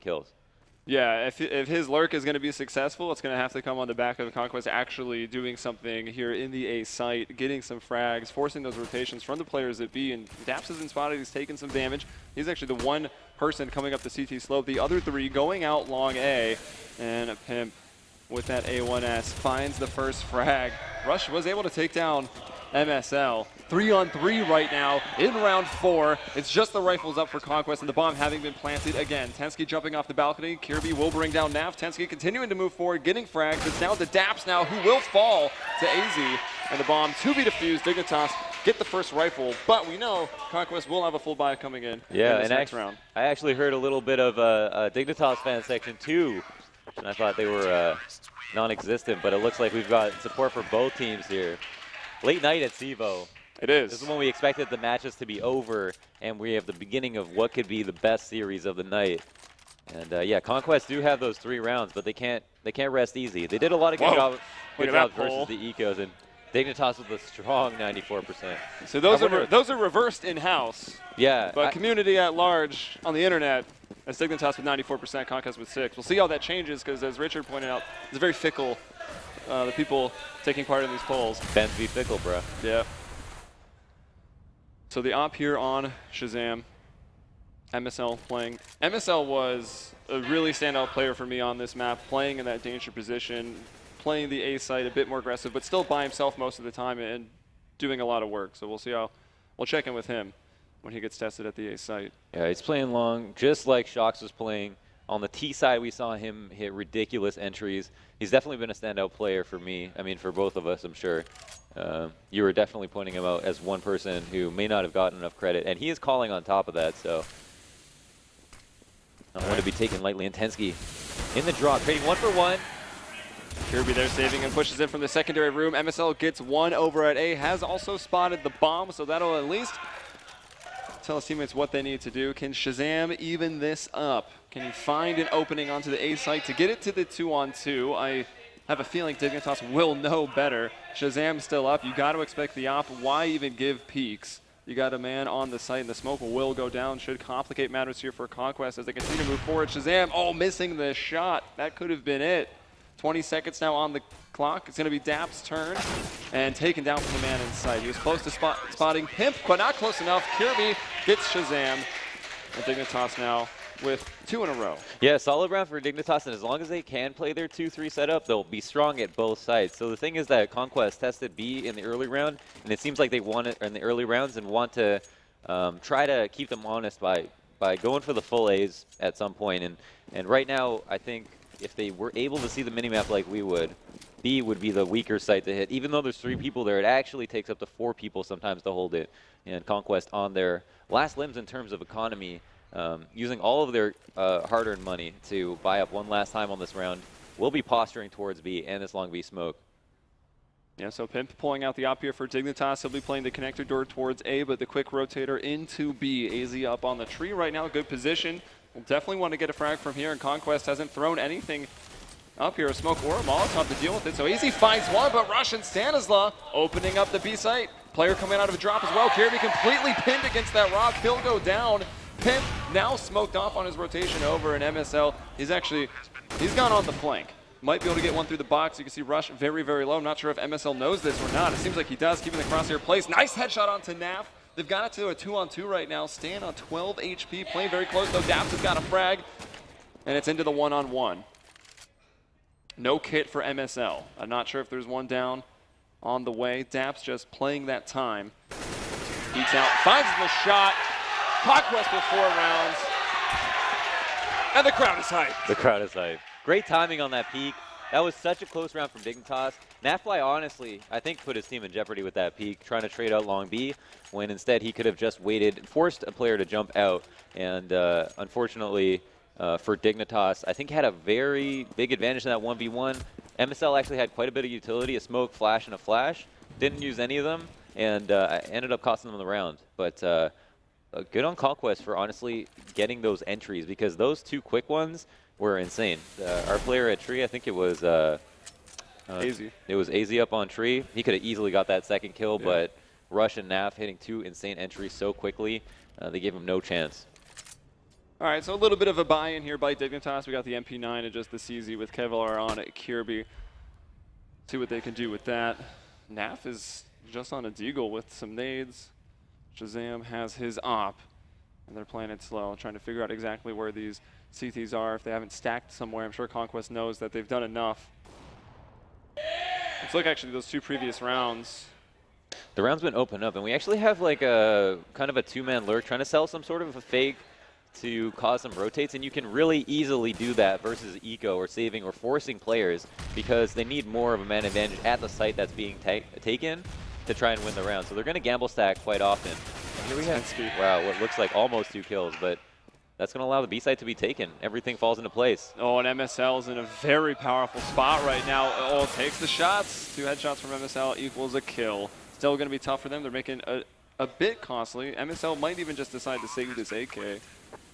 kills. Yeah, if his lurk is going to be successful, it's going to have to come on the back of the Conquest actually doing something here in the A site, getting some frags, forcing those rotations from the players at B. And Daps has been spotted. He's taken some damage. He's actually the one person coming up the CT slope. The other three going out long A. And Pimp with that A1S finds the first frag. Rush was able to take down MSL. 3-on-3 right now in round 4. It's just the rifles up for Conquest and the bomb having been planted again. Tensky jumping off the balcony. Kirby will bring down Nav. Tensky continuing to move forward, getting frags. It's now the Daps now who will fall to AZ. And the bomb to be defused. Dignitas get the first rifle, but we know Conquest will have a full buy coming in this next round. I actually heard a little bit of a Dignitas fan section too, and I thought they were non-existent, but it looks like we've got support for both teams here. Late night at CEVO. It is. This is when we expected the matches to be over, and we have the beginning of what could be the best series of the night. And yeah, Conquest do have those 3 rounds, but they can't rest easy. They did a lot of good jobs versus the Ecos, and Dignitas with a strong 94%. So those are reversed in-house. Yeah. But community at large on the internet, as Dignitas with 94%, Conquest with 6. We'll see how that changes, because as Richard pointed out, it's very fickle. The people taking part in these polls. Benz be fickle, bro. Yeah. So the op here on Shazam. MSL playing. MSL was a really standout player for me on this map, playing in that danger position, playing the A site a bit more aggressive, but still by himself most of the time and doing a lot of work. So we'll see how, we'll check in with him when he gets tested at the A site. Yeah, he's playing long, just like Shox was playing. On the T side, we saw him hit ridiculous entries. He's definitely been a standout player for me. I mean, for both of us, I'm sure. You were definitely pointing him out as one person who may not have gotten enough credit, and he is calling on top of that, so I want to be taken lightly. And Tensky in the draw, trading 1 for 1. Kirby there saving and pushes in from the secondary room. MSL gets 1 over at A, has also spotted the bomb, so that'll at least tell his teammates what they need to do. Can Shazam even this up? Can he find an opening onto the A site to get it to the 2-on-2? I have a feeling Dignitas will know better. Shazam still up. You got to expect the op. Why even give peeks? You got a man on the site, and the smoke will go down. Should complicate matters here for Conquest as they continue to move forward. Shazam, missing the shot. That could have been it. 20 seconds now on the clock. It's going to be Dap's turn, and taken down from the man in sight. He was close to spotting Pimp, but not close enough. Kirby gets Shazam, and Dignitas now with 2 in a row. Yeah, solid round for Dignitas, and as long as they can play their 2-3 setup, they'll be strong at both sides. So the thing is that Conquest tested B in the early round, and it seems like they won it in the early rounds and want to try to keep them honest by going for the full A's at some point. And right now, I think if they were able to see the minimap like we would, B would be the weaker site to hit. Even though there's 3 people there, it actually takes up to 4 people sometimes to hold it. And Conquest on their last limbs in terms of economy, using all of their hard-earned money to buy up one last time on this round, will be posturing towards B and this long B smoke. Yeah, so Pimp pulling out the op here for Dignitas. He'll be playing the connector door towards A, but the quick rotator into B. AZ up on the tree right now, good position. We'll definitely want to get a frag from here, and Conquest hasn't thrown anything up here, a smoke or a Molotov to deal with it. So AZ finds one, but Rush and Stanislaw opening up the B site. Player coming out of a drop as well. Kirby completely pinned against that rock. He'll go down. Pimp now smoked off on his rotation over, and MSL, he's gone on the flank. Might be able to get one through the box. You can see Rush very, very low. I'm not sure if MSL knows this or not. It seems like he does, keeping the crosshair placed. Nice headshot onto Nav. They've got it to a 2-on-2 right now. Stan on 12 HP, playing very close though. Daps has got a frag, and it's into the 1-on-1. No kit for MSL. I'm not sure if there's one down on the way. Daps just playing that time. Beats out, finds the shot. Conquest with 4 rounds. And the crowd is hyped. The crowd is hyped. Great timing on that peak. That was such a close round from Dignitas. Nafly, honestly, I think put his team in jeopardy with that peak, trying to trade out long B, when instead he could have just waited, forced a player to jump out. And unfortunately for Dignitas, I think had a very big advantage in that 1v1. MSL actually had quite a bit of utility, a smoke, flash, and a flash. Didn't use any of them, and ended up costing them the round. But good on Conquest for honestly getting those entries, because those 2 quick ones were insane. Our player at Tree, I think it was AZ. It was AZ up on Tree. He could have easily got that second kill, but Rush and Nav hitting 2 insane entries so quickly, they gave him no chance. All right, so a little bit of a buy-in here by Dignitas. We got the MP9 and just the CZ with Kevlar on it. Kirby. See what they can do with that. Naf is just on a deagle with some nades. Shazam has his op, and they're playing it slow, trying to figure out exactly where these CTs are. If they haven't stacked somewhere, I'm sure Conquest knows that they've done enough. Let's look actually at those 2 previous rounds. The round's been opened up, and we actually have like a kind of a 2-man lurk trying to sell some sort of a fake to cause some rotates, and you can really easily do that versus eco or saving or forcing players because they need more of a man advantage at the site that's being taken to try and win the round. So they're going to gamble stack quite often. And here we have, wow, what looks like almost 2 kills, but that's going to allow the B site to be taken. Everything falls into place. Oh, and MSL is in a very powerful spot right now. Oh, takes the shots. 2 headshots from MSL equals a kill. Still going to be tough for them. They're making a bit costly. MSL might even just decide to save this AK.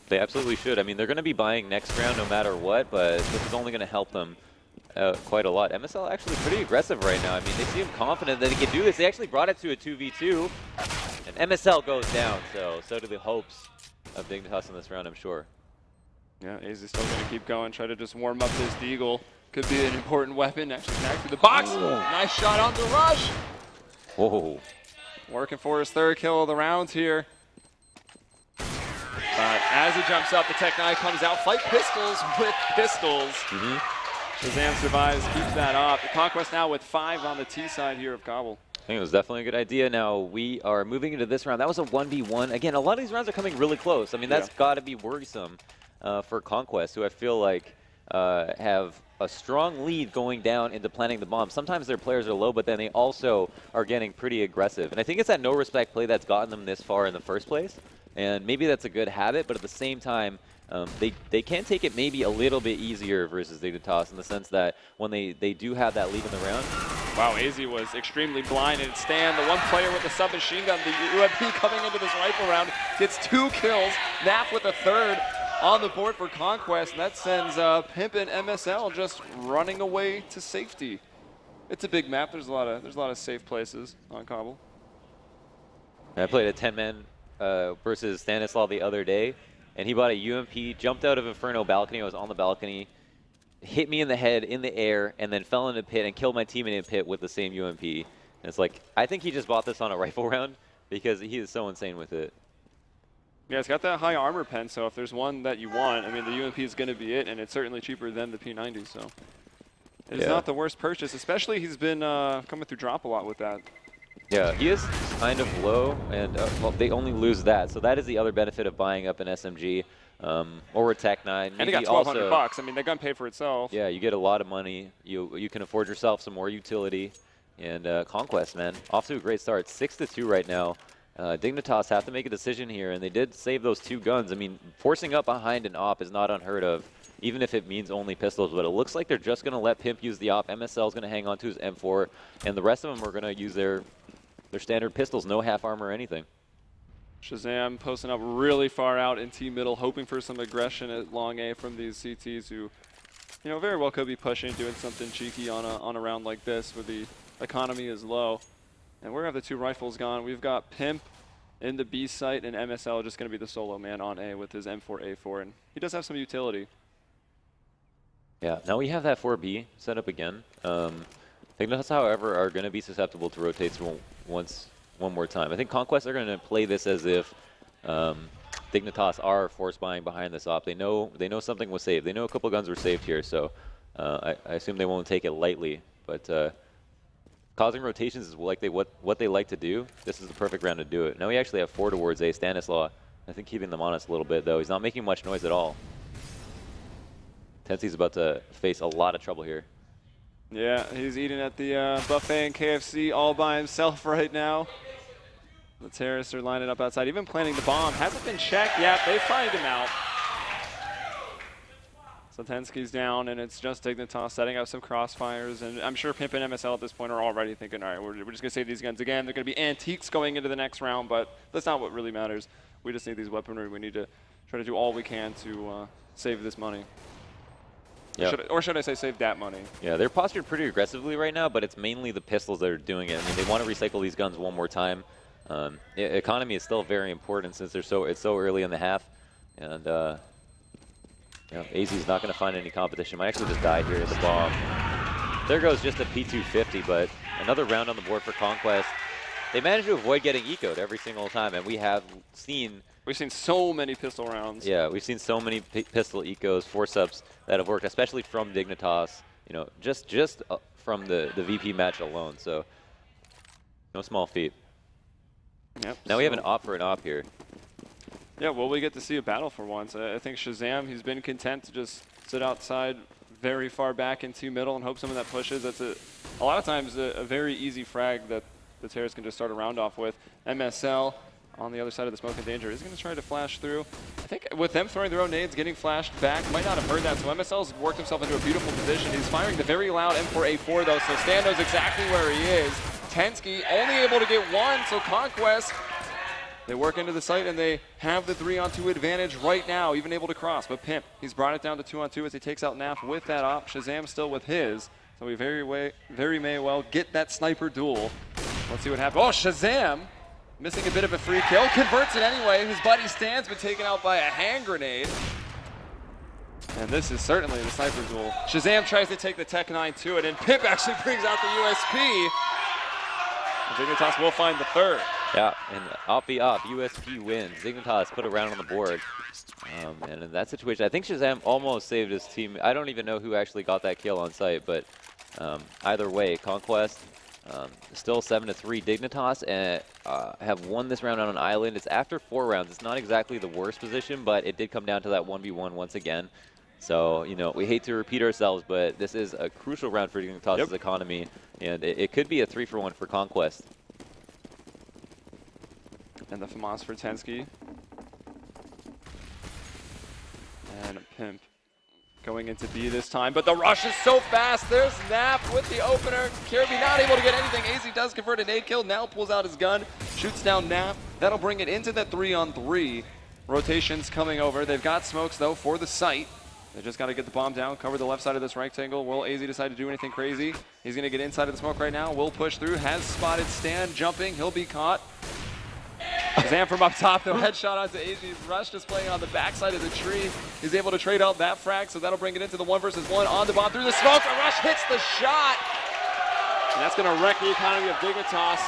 They absolutely should. I mean, they're going to be buying next round no matter what, but this is only going to help them quite a lot. MSL actually pretty aggressive right now. I mean, they seem confident that he can do this. They actually brought it to a 2v2, and MSL goes down, so do the hopes of Dignitas in this round, I'm sure. Yeah, AZ's still going to keep going, try to just warm up this deagle. Could be an important weapon. Actually connect through the box. Ooh. Nice shot on the rush. Whoa. Working for his 3rd kill of the round here. But as he jumps up, the Tech-9 comes out. Fight pistols with pistols. Shazam survives, keeps that up. The Conquest now with 5 on the T side here of Cobble. I think it was definitely a good idea. Now we are moving into this round. That was a 1v1. Again, a lot of these rounds are coming really close. I mean, that's got to be worrisome for Conquest, who I feel like have a strong lead going down into planting the bomb. Sometimes their players are low, but then they also are getting pretty aggressive. And I think it's that no-respect play that's gotten them this far in the first place. And maybe that's a good habit, but at the same time, they can take it maybe a little bit easier versus Dignitas in the sense that when they do have that lead in the round. Wow, AZ was extremely blind, and Stan, the one player with the submachine gun, the UMP coming into this rifle round, gets 2 kills. Naf with a 3rd on the board for Conquest, and that sends Pimp and MSL just running away to safety. It's a big map. There's a lot of safe places on Cobble. I played a 10-man versus Stanislaw the other day, and he bought a UMP, jumped out of Inferno balcony. I was on the balcony, hit me in the head in the air, and then fell in a pit and killed my teammate in a pit with the same UMP. And it's like, I think he just bought this on a rifle round because he is so insane with it. Yeah, it's got that high armor pen, so if there's one that you want, I mean, the UMP is going to be it, and it's certainly cheaper than the P90, so it's not the worst purchase, especially he's been coming through drop a lot with that. Yeah, he is kind of low, and well, they only lose that. So that is the other benefit of buying up an SMG or a Tech-9. And he got $1,200. I mean, the gun paid for itself. Yeah, you get a lot of money. You can afford yourself some more utility. And Conquest, man, off to a great start. 6-2 right now. Dignitas have to make a decision here, and they did save those 2 guns. I mean, forcing up behind an op is not unheard of, even if it means only pistols. But it looks like they're just going to let Pimp use the op. MSL is going to hang on to his M4, and the rest of them are going to use their standard pistols, no half armor or anything. Shazam posting up really far out in T middle, hoping for some aggression at long A from these CTs who, you know, very well could be pushing, doing something cheeky on a round like this where the economy is low. And where have the 2 rifles gone? We've got Pimp in the B site, and MSL just going to be the solo man on A with his M4A4, and he does have some utility. Yeah, now we have that 4B set up again. Dignitas, however, are going to be susceptible to rotates one more time. I think Conquest are going to play this as if Dignitas are force buying behind this op. They know something was saved. They know a couple guns were saved here, so I assume they won't take it lightly. But causing rotations is what they like to do. This is the perfect round to do it. Now we actually have 4 towards A. Stanislaw, I think, keeping them honest a little bit, though. He's not making much noise at all. Tensy's about to face a lot of trouble here. Yeah, he's eating at the buffet and KFC all by himself right now. The terrorists are lining up outside, even planting the bomb. Hasn't been checked yet. They find him out. Satensky's down, and it's just Dignitas setting up some crossfires. And I'm sure Pimp and MSL at this point are already thinking, all right, we're just going to save these guns again. They're going to be antiques going into the next round, but that's not what really matters. We just need these weaponry. We need to try to do all we can to save this money. Yep. Or should I say save that money? Yeah, they're postured pretty aggressively right now, but it's mainly the pistols that are doing it. I mean, they want to recycle these guns one more time. Economy is still very important since it's so early in the half. And You know, AZ's not going to find any competition. Might actually just die here at the bomb. There goes just a P250, but another round on the board for Conquest. They managed to avoid getting ecoed every single time, and we've seen so many pistol rounds. Yeah, we've seen so many pistol ecos, force-ups that have worked, especially from Dignitas, you know, just from the VP match alone, so no small feat. Yep. Now we have an op for an op here. Yeah, well, we get to see a battle for once. I think Shazam, he's been content to just sit outside very far back into middle and hope someone that pushes. That's a lot of times a very easy frag that the Terrors can just start a round off with. MSL on the other side of the smoke and danger is going to try to flash through. I think with them throwing their own nades, getting flashed back, might not have heard that. So MSL's worked himself into a beautiful position. He's firing the very loud M4A4 though, so Stan knows exactly where he is. Tensky only able to get one, so Conquest, they work into the site and they have the 3-on-2 advantage right now, even able to cross. But Pimp, he's brought it down to 2-on-2 as he takes out Naf with that op. Shazam still with his, so we very may well get that sniper duel. Let's see what happens. Oh, Shazam missing a bit of a free kill, converts it anyway. His buddy Stan's been taken out by a hand grenade. And this is certainly the sniper duel. Shazam tries to take the Tech 9 to it, and Pimp actually brings out the USP. Dignitas will find the third. Yeah, and op be op, USP wins. Dignitas put a round on the board. And in that situation, I think Shazam almost saved his team. I don't even know who actually got that kill on site, but either way, Conquest still 7-3. Dignitas have won this round on an island. It's after 4 rounds. It's not exactly the worst position, but it did come down to that 1v1 once again. So, you know, we hate to repeat ourselves, but this is a crucial round for Dignitas' economy, and it could be a 3-for-1 for Conquest. And the FAMAS for Tensky. And Pimp going into B this time, but the rush is so fast. There's Nap with the opener. Kirby not able to get anything. AZ does convert an 8 kill. Now pulls out his gun, shoots down Nap. That'll bring it into that 3-on-3. Rotations coming over. They've got smokes though for the site. They just got to get the bomb down, cover the left side of this rectangle. Will AZ decide to do anything crazy? He's going to get inside of the smoke right now. Will push through, has spotted Stan jumping. He'll be caught. Shazam from up top, though, headshot onto AZ's rush, just playing on the backside of the tree. He's able to trade out that frag, so that'll bring it into the 1v1 on the bomb through the smoke. The rush hits the shot, and that's going to wreck the economy of Dignitas.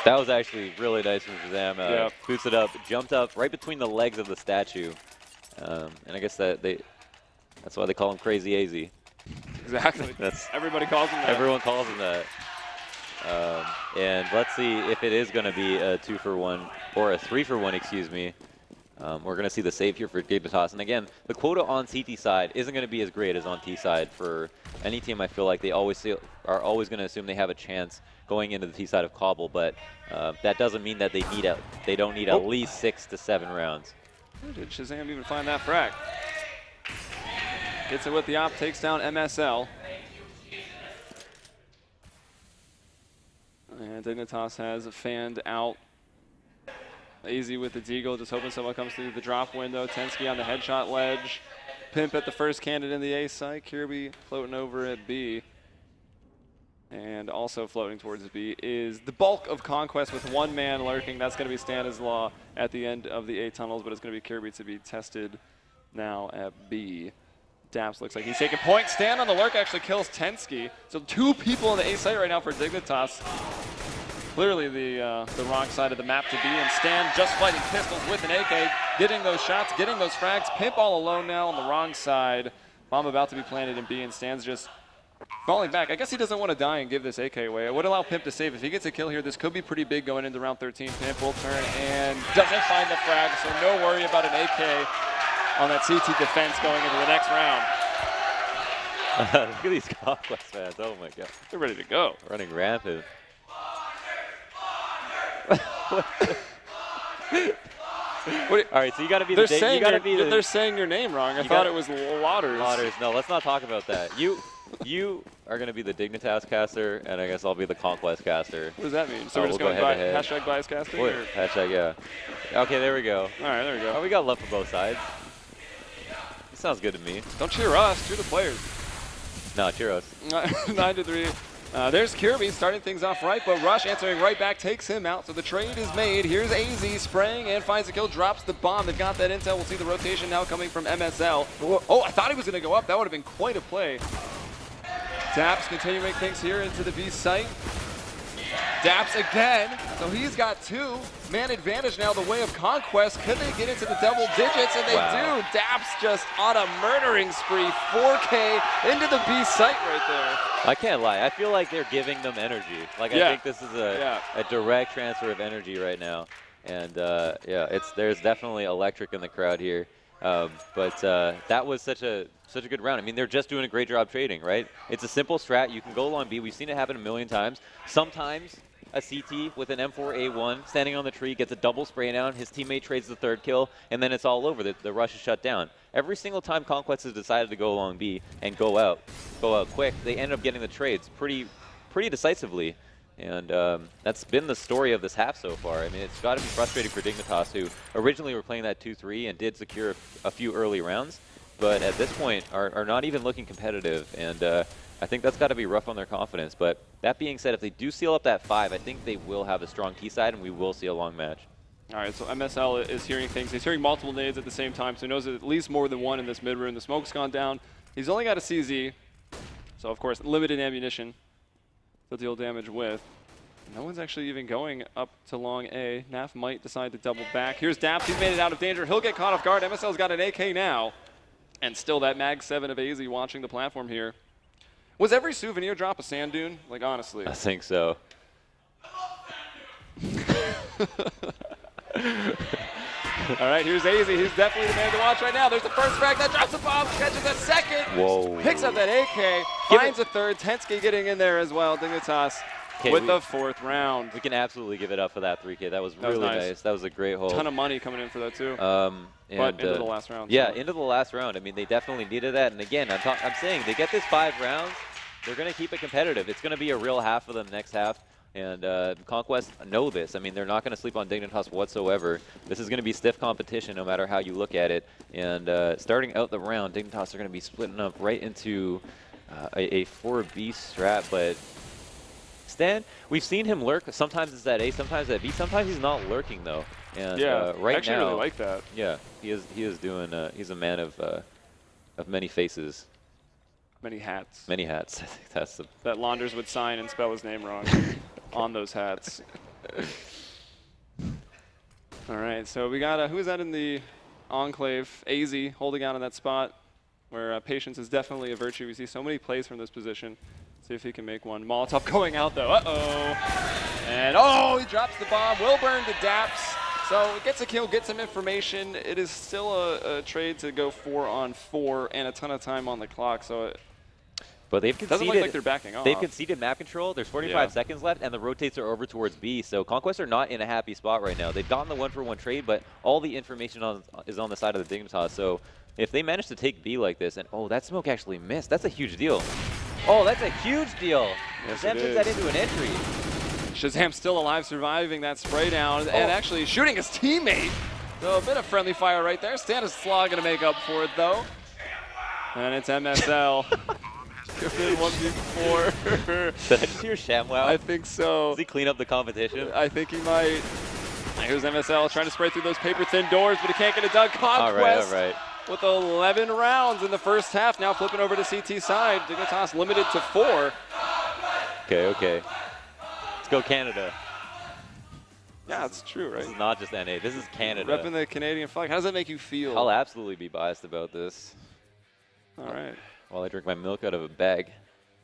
That was actually really nice from Shazam. Boots it up, jumped up right between the legs of the statue. And I guess that's why they call him Crazy AZ. Exactly. Everybody calls him that. Everyone calls him that. And let's see if it is going to be a 2-for-1 or a 3-for-1, excuse me. We're going to see the save here for Dignitas. And again, the quota on CT side isn't going to be as great as on T side for any team. I feel like they are always going to assume they have a chance going into the T side of Cobble, but that doesn't mean that they don't need at least 6 to 7 rounds. Where did Shazam even find that frag? Gets it with the op, takes down MSL. And Dignitas has fanned out AZ with the Deagle, just hoping someone comes through the drop window. Tensky on the headshot ledge. Pimp at the first candidate in the A site. Kirby floating over at B. And also floating towards B is the bulk of Conquest with one man lurking. That's going to be Stanislaw at the end of the A tunnels, but it's going to be Kirby to be tested now at B. Daps looks like he's taking point. Stan on the lurk actually kills Tensky. So 2 people in the A site right now for Dignitas. Clearly the wrong side of the map to be, and Stan just fighting pistols with an AK, getting those shots, getting those frags. Pimp all alone now on the wrong side. Bomb about to be planted in B, and Stan's just falling back. I guess he doesn't want to die and give this AK away. It would allow Pimp to save. If he gets a kill here, this could be pretty big going into round 13. Pimp will turn and doesn't find the frag, so no worry about an AK on that CT defense going into the next round. Look at these Conquest fans. Oh my god. They're ready to go. Running rampant. Alright, so you gotta be They're saying your name wrong. I thought it was Lauders. Lauders. No, let's not talk about that. You are gonna be the Dignitas caster, and I guess I'll be the Conquest caster. What does that mean? So we're just going by hashtag bias casting? Hashtag, yeah. Okay, there we go. Alright, there we go. Oh, we got love for both sides. Sounds good to me. Don't cheer us, cheer the players. No, cheer us. 9-3. There's Kirby starting things off right, but Rush answering right back takes him out, so the trade is made. Here's AZ spraying and finds a kill, drops the bomb. They've got that intel. We'll see the rotation now coming from MSL. Oh, I thought he was going to go up. That would have been quite a play. Daps continuing things here into the B site. Daps again, so he's got 2. Man advantage now the way of Conquest. Could they get into the double digits? And they do. Daps just on a murdering spree. 4K into the B site right there. I can't lie. I feel like they're giving them energy. Like I think this is a direct transfer of energy right now. And yeah, there's definitely electric in the crowd here. But that was such a good round. I mean, they're just doing a great job trading, right? It's a simple strat. You can go along B. We've seen it happen a million times. Sometimes a CT with an M4A1 standing on the tree gets a double spray down. His teammate trades the 3rd kill, and then it's all over. The rush is shut down. Every single time Conquest has decided to go along B and go out quick, they end up getting the trades pretty decisively. And that's been the story of this half so far. I mean, it's got to be frustrating for Dignitas, who originally were playing that 2-3 and did secure a few early rounds, but at this point are not even looking competitive. And I think that's got to be rough on their confidence. But that being said, if they do seal up that 5, I think they will have a strong T side, and we will see a long match. All right, so MSL is hearing things. He's hearing multiple nades at the same time, so he knows at least more than one in this mid room. The smoke's gone down. He's only got a CZ, so of course, limited ammunition to deal damage with. No one's actually even going up to long A. Naf might decide to double back. Here's Daps. He's made it out of danger. He'll get caught off guard. MSL's got an AK now. And still that Mag 7 of AZ watching the platform here. Was every souvenir drop a sand dune? Like, honestly. I think so. All right, here's AZ. He's definitely the man to watch right now. There's the first frag that drops a bomb, catches a second. Whoa. Picks up that AK, finds a 3rd. Tensuke getting in there as well. Dignitas with the 4th round. We can absolutely give it up for that 3K. That was really nice. That was a great hold. Ton of money coming in for that too. But into the last round. Yeah, into the last round. I mean, they definitely needed that. And again, I'm saying they get this 5 rounds, they're going to keep it competitive. It's going to be a real half of the next half. And Conquest know this. I mean, they're not going to sleep on Dignitas whatsoever. This is going to be stiff competition no matter how you look at it. And starting out the round, Dignitas are going to be splitting up right into a 4B strat. But Stan, we've seen him lurk. Sometimes it's at A, sometimes at B. Sometimes he's not lurking, though. And right I actually now, really like that. Yeah, he is doing. He's a man of many faces. Many hats. Many hats. I think that's the. That Launders would sign and spell his name wrong on those hats. All right, so we got, who is that in the Enclave? AZ holding out on that spot where patience is definitely a virtue. We see so many plays from this position. See if he can make one. Molotov going out though. Uh-oh. And he drops the bomb. Will burn to Daps. So it gets a kill, gets some information. It is still a trade to go 4-on-4 and a ton of time on the clock. So but they've conceded. Doesn't look like they're backing off. They've conceded map control. There's 45 seconds left, and the rotates are over towards B. So Conquest are not in a happy spot right now. They've gotten the 1-for-1 trade, but all the information is on the side of the Dignitas. So if they manage to take B like this, and that smoke actually missed. That's a huge deal. Oh, that's a huge deal. Yes, Shazam turns that into an entry. Shazam still alive, surviving that spray down, and actually shooting his teammate. So a bit of friendly fire right there. Stanislaw going to make up for it, though. And it's MSL. Good 1v4. Did I just hear ShamWow? I think so. Does he clean up the competition? I think he might. Here's MSL trying to spray through those paper-thin doors, but he can't get it done. Conquest all right. With 11 rounds in the first half. Now flipping over to CT side. Dignitas limited to 4. Okay. Let's go Canada. Yeah, it's true, right? This is not just NA. This is Canada. Repping the Canadian flag. How does that make you feel? I'll absolutely be biased about this. All right. While I drink my milk out of a bag.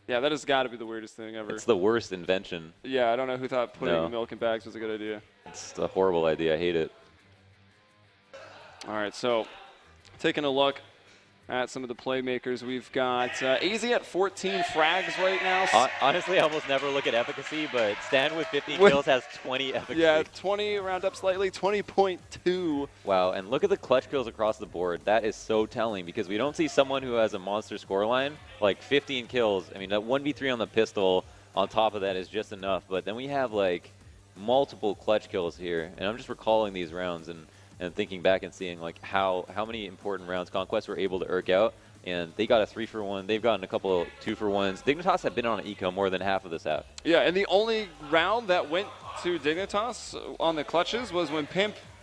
Yeah, that has got to be the weirdest thing ever. It's the worst invention. Yeah, I don't know who thought putting milk in bags was a good idea. It's a horrible idea. I hate it. All right, so taking a look at some of the playmakers, we've got AZ at 14 frags right now. Honestly, I almost never look at efficacy, but Stan with 15 kills has 20 efficacy. Yeah, 20, round up slightly, 20.2. Wow, and look at the clutch kills across the board. That is so telling because we don't see someone who has a monster scoreline, like 15 kills. I mean, that 1v3 on the pistol on top of that is just enough, but then we have like multiple clutch kills here, and I'm just recalling these rounds, and and thinking back and seeing like how many important rounds Conquest were able to irk out. And they got a 3-for-1. They've gotten a couple of 2-for-1s. Dignitas have been on an eco more than half of this half. Yeah, and the only round that went to Dignitas on the clutches was when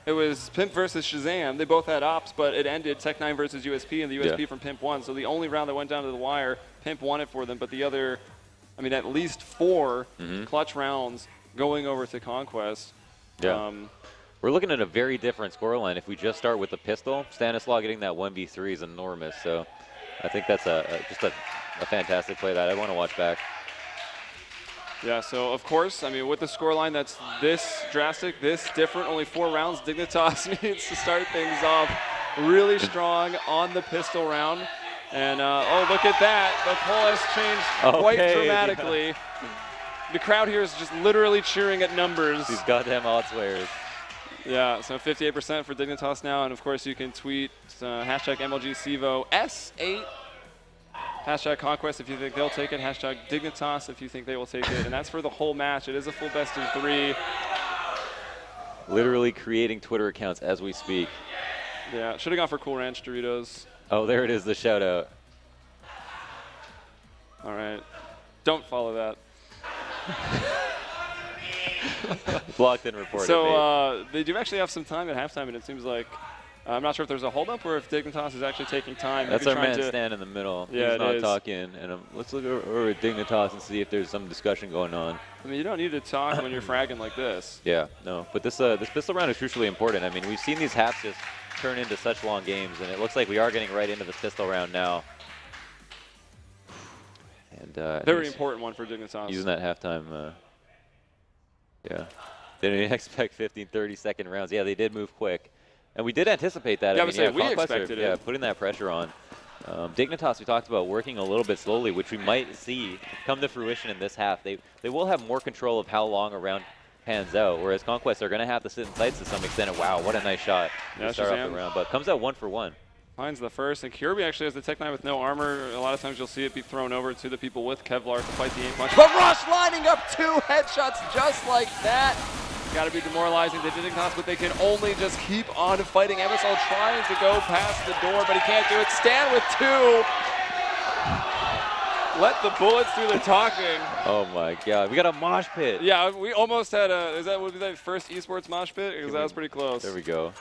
it was Pimp versus Shazam. They both had ops, but it ended Tech9 versus USP, and the USP from Pimp won. So the only round that went down to the wire, Pimp won it for them, but the other, I mean, at least 4 clutch rounds going over to Conquest. Yeah. We're looking at a very different scoreline. If we just start with the pistol, Stanislaw getting that 1v3 is enormous. So I think that's just a fantastic play that I want to watch back. Yeah, so of course, I mean, with the scoreline that's this drastic, this different, only 4 rounds, Dignitas needs to start things off really strong on the pistol round. And, oh, look at that. The poll has changed quite dramatically. Yeah. The crowd here is just literally cheering at numbers. These goddamn odds players. Yeah, so 58% for Dignitas now, and of course you can tweet hashtag MLG CEVO S8, hashtag Conquest if you think they'll take it, hashtag Dignitas if you think they will take it, and that's for the whole match. It is a full best of 3. Literally creating Twitter accounts as we speak. Yeah, should have gone for Cool Ranch Doritos. Oh, there it is, the shout out. All right, don't follow that. Blocked and reported. So they do actually have some time at halftime, and it seems like I'm not sure if there's a holdup or if Dignitas is actually taking time. That's our man Stan in the middle. Yeah, he's not talking. And let's look over at Dignitas and see if there's some discussion going on. I mean, you don't need to talk when you're fragging like this. Yeah, no. But this pistol round is crucially important. I mean, we've seen these halves just turn into such long games, and it looks like we are getting right into the pistol round now. And very important one for Dignitas. Using that halftime. Yeah. They didn't expect 15, 30-second rounds. Yeah, they did move quick. And we did anticipate that. Yeah, we expected it. Yeah, putting that pressure on. Dignitas, we talked about working a little bit slowly, which we might see come to fruition in this half. They will have more control of how long a round pans out, whereas Conquest are going to have to sit in sights to some extent. And wow, what a nice shot to start off the round. But comes out 1-for-1. Finds the first, and Kirby actually has the Tech-9 with no armor. A lot of times you'll see it be thrown over to the people with Kevlar to fight the aim punch. But Rush lining up 2 headshots just like that. Got to be demoralizing to Dignitas, but they can only just keep on fighting. MSL trying to go past the door, but he can't do it. Stan with 2. Let the bullets do the talking. Oh my God, we got a mosh pit. Yeah, we almost had would be that first esports mosh pit? Because that was pretty close. There we go.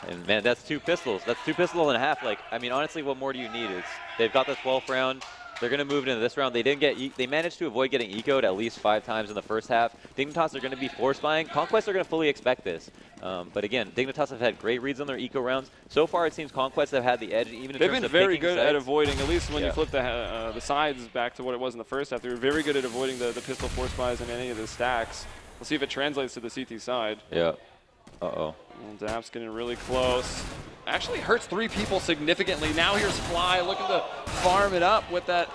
And man, that's 2 pistols. That's 2 pistols and a half. Like, I mean, honestly, what more do you need? They've got the 12th round. They're going to move into this round. They didn't get. They managed to avoid getting eco'd at least 5 times in the first half. Dignitas are going to be force buying. Conquest are going to fully expect this. But again, Dignitas have had great reads on their eco rounds. So far, it seems Conquest have had the edge, even in terms of They've been very good sides. at avoiding, at least when you flip the sides back to what it was in the first half. They were very good at avoiding the pistol force buys in any of the stacks. We'll see if it translates to the CT side. Yeah. Uh-oh. And Dap's getting really close. Actually hurts 3 people significantly. Now here's Fly looking to farm it up with that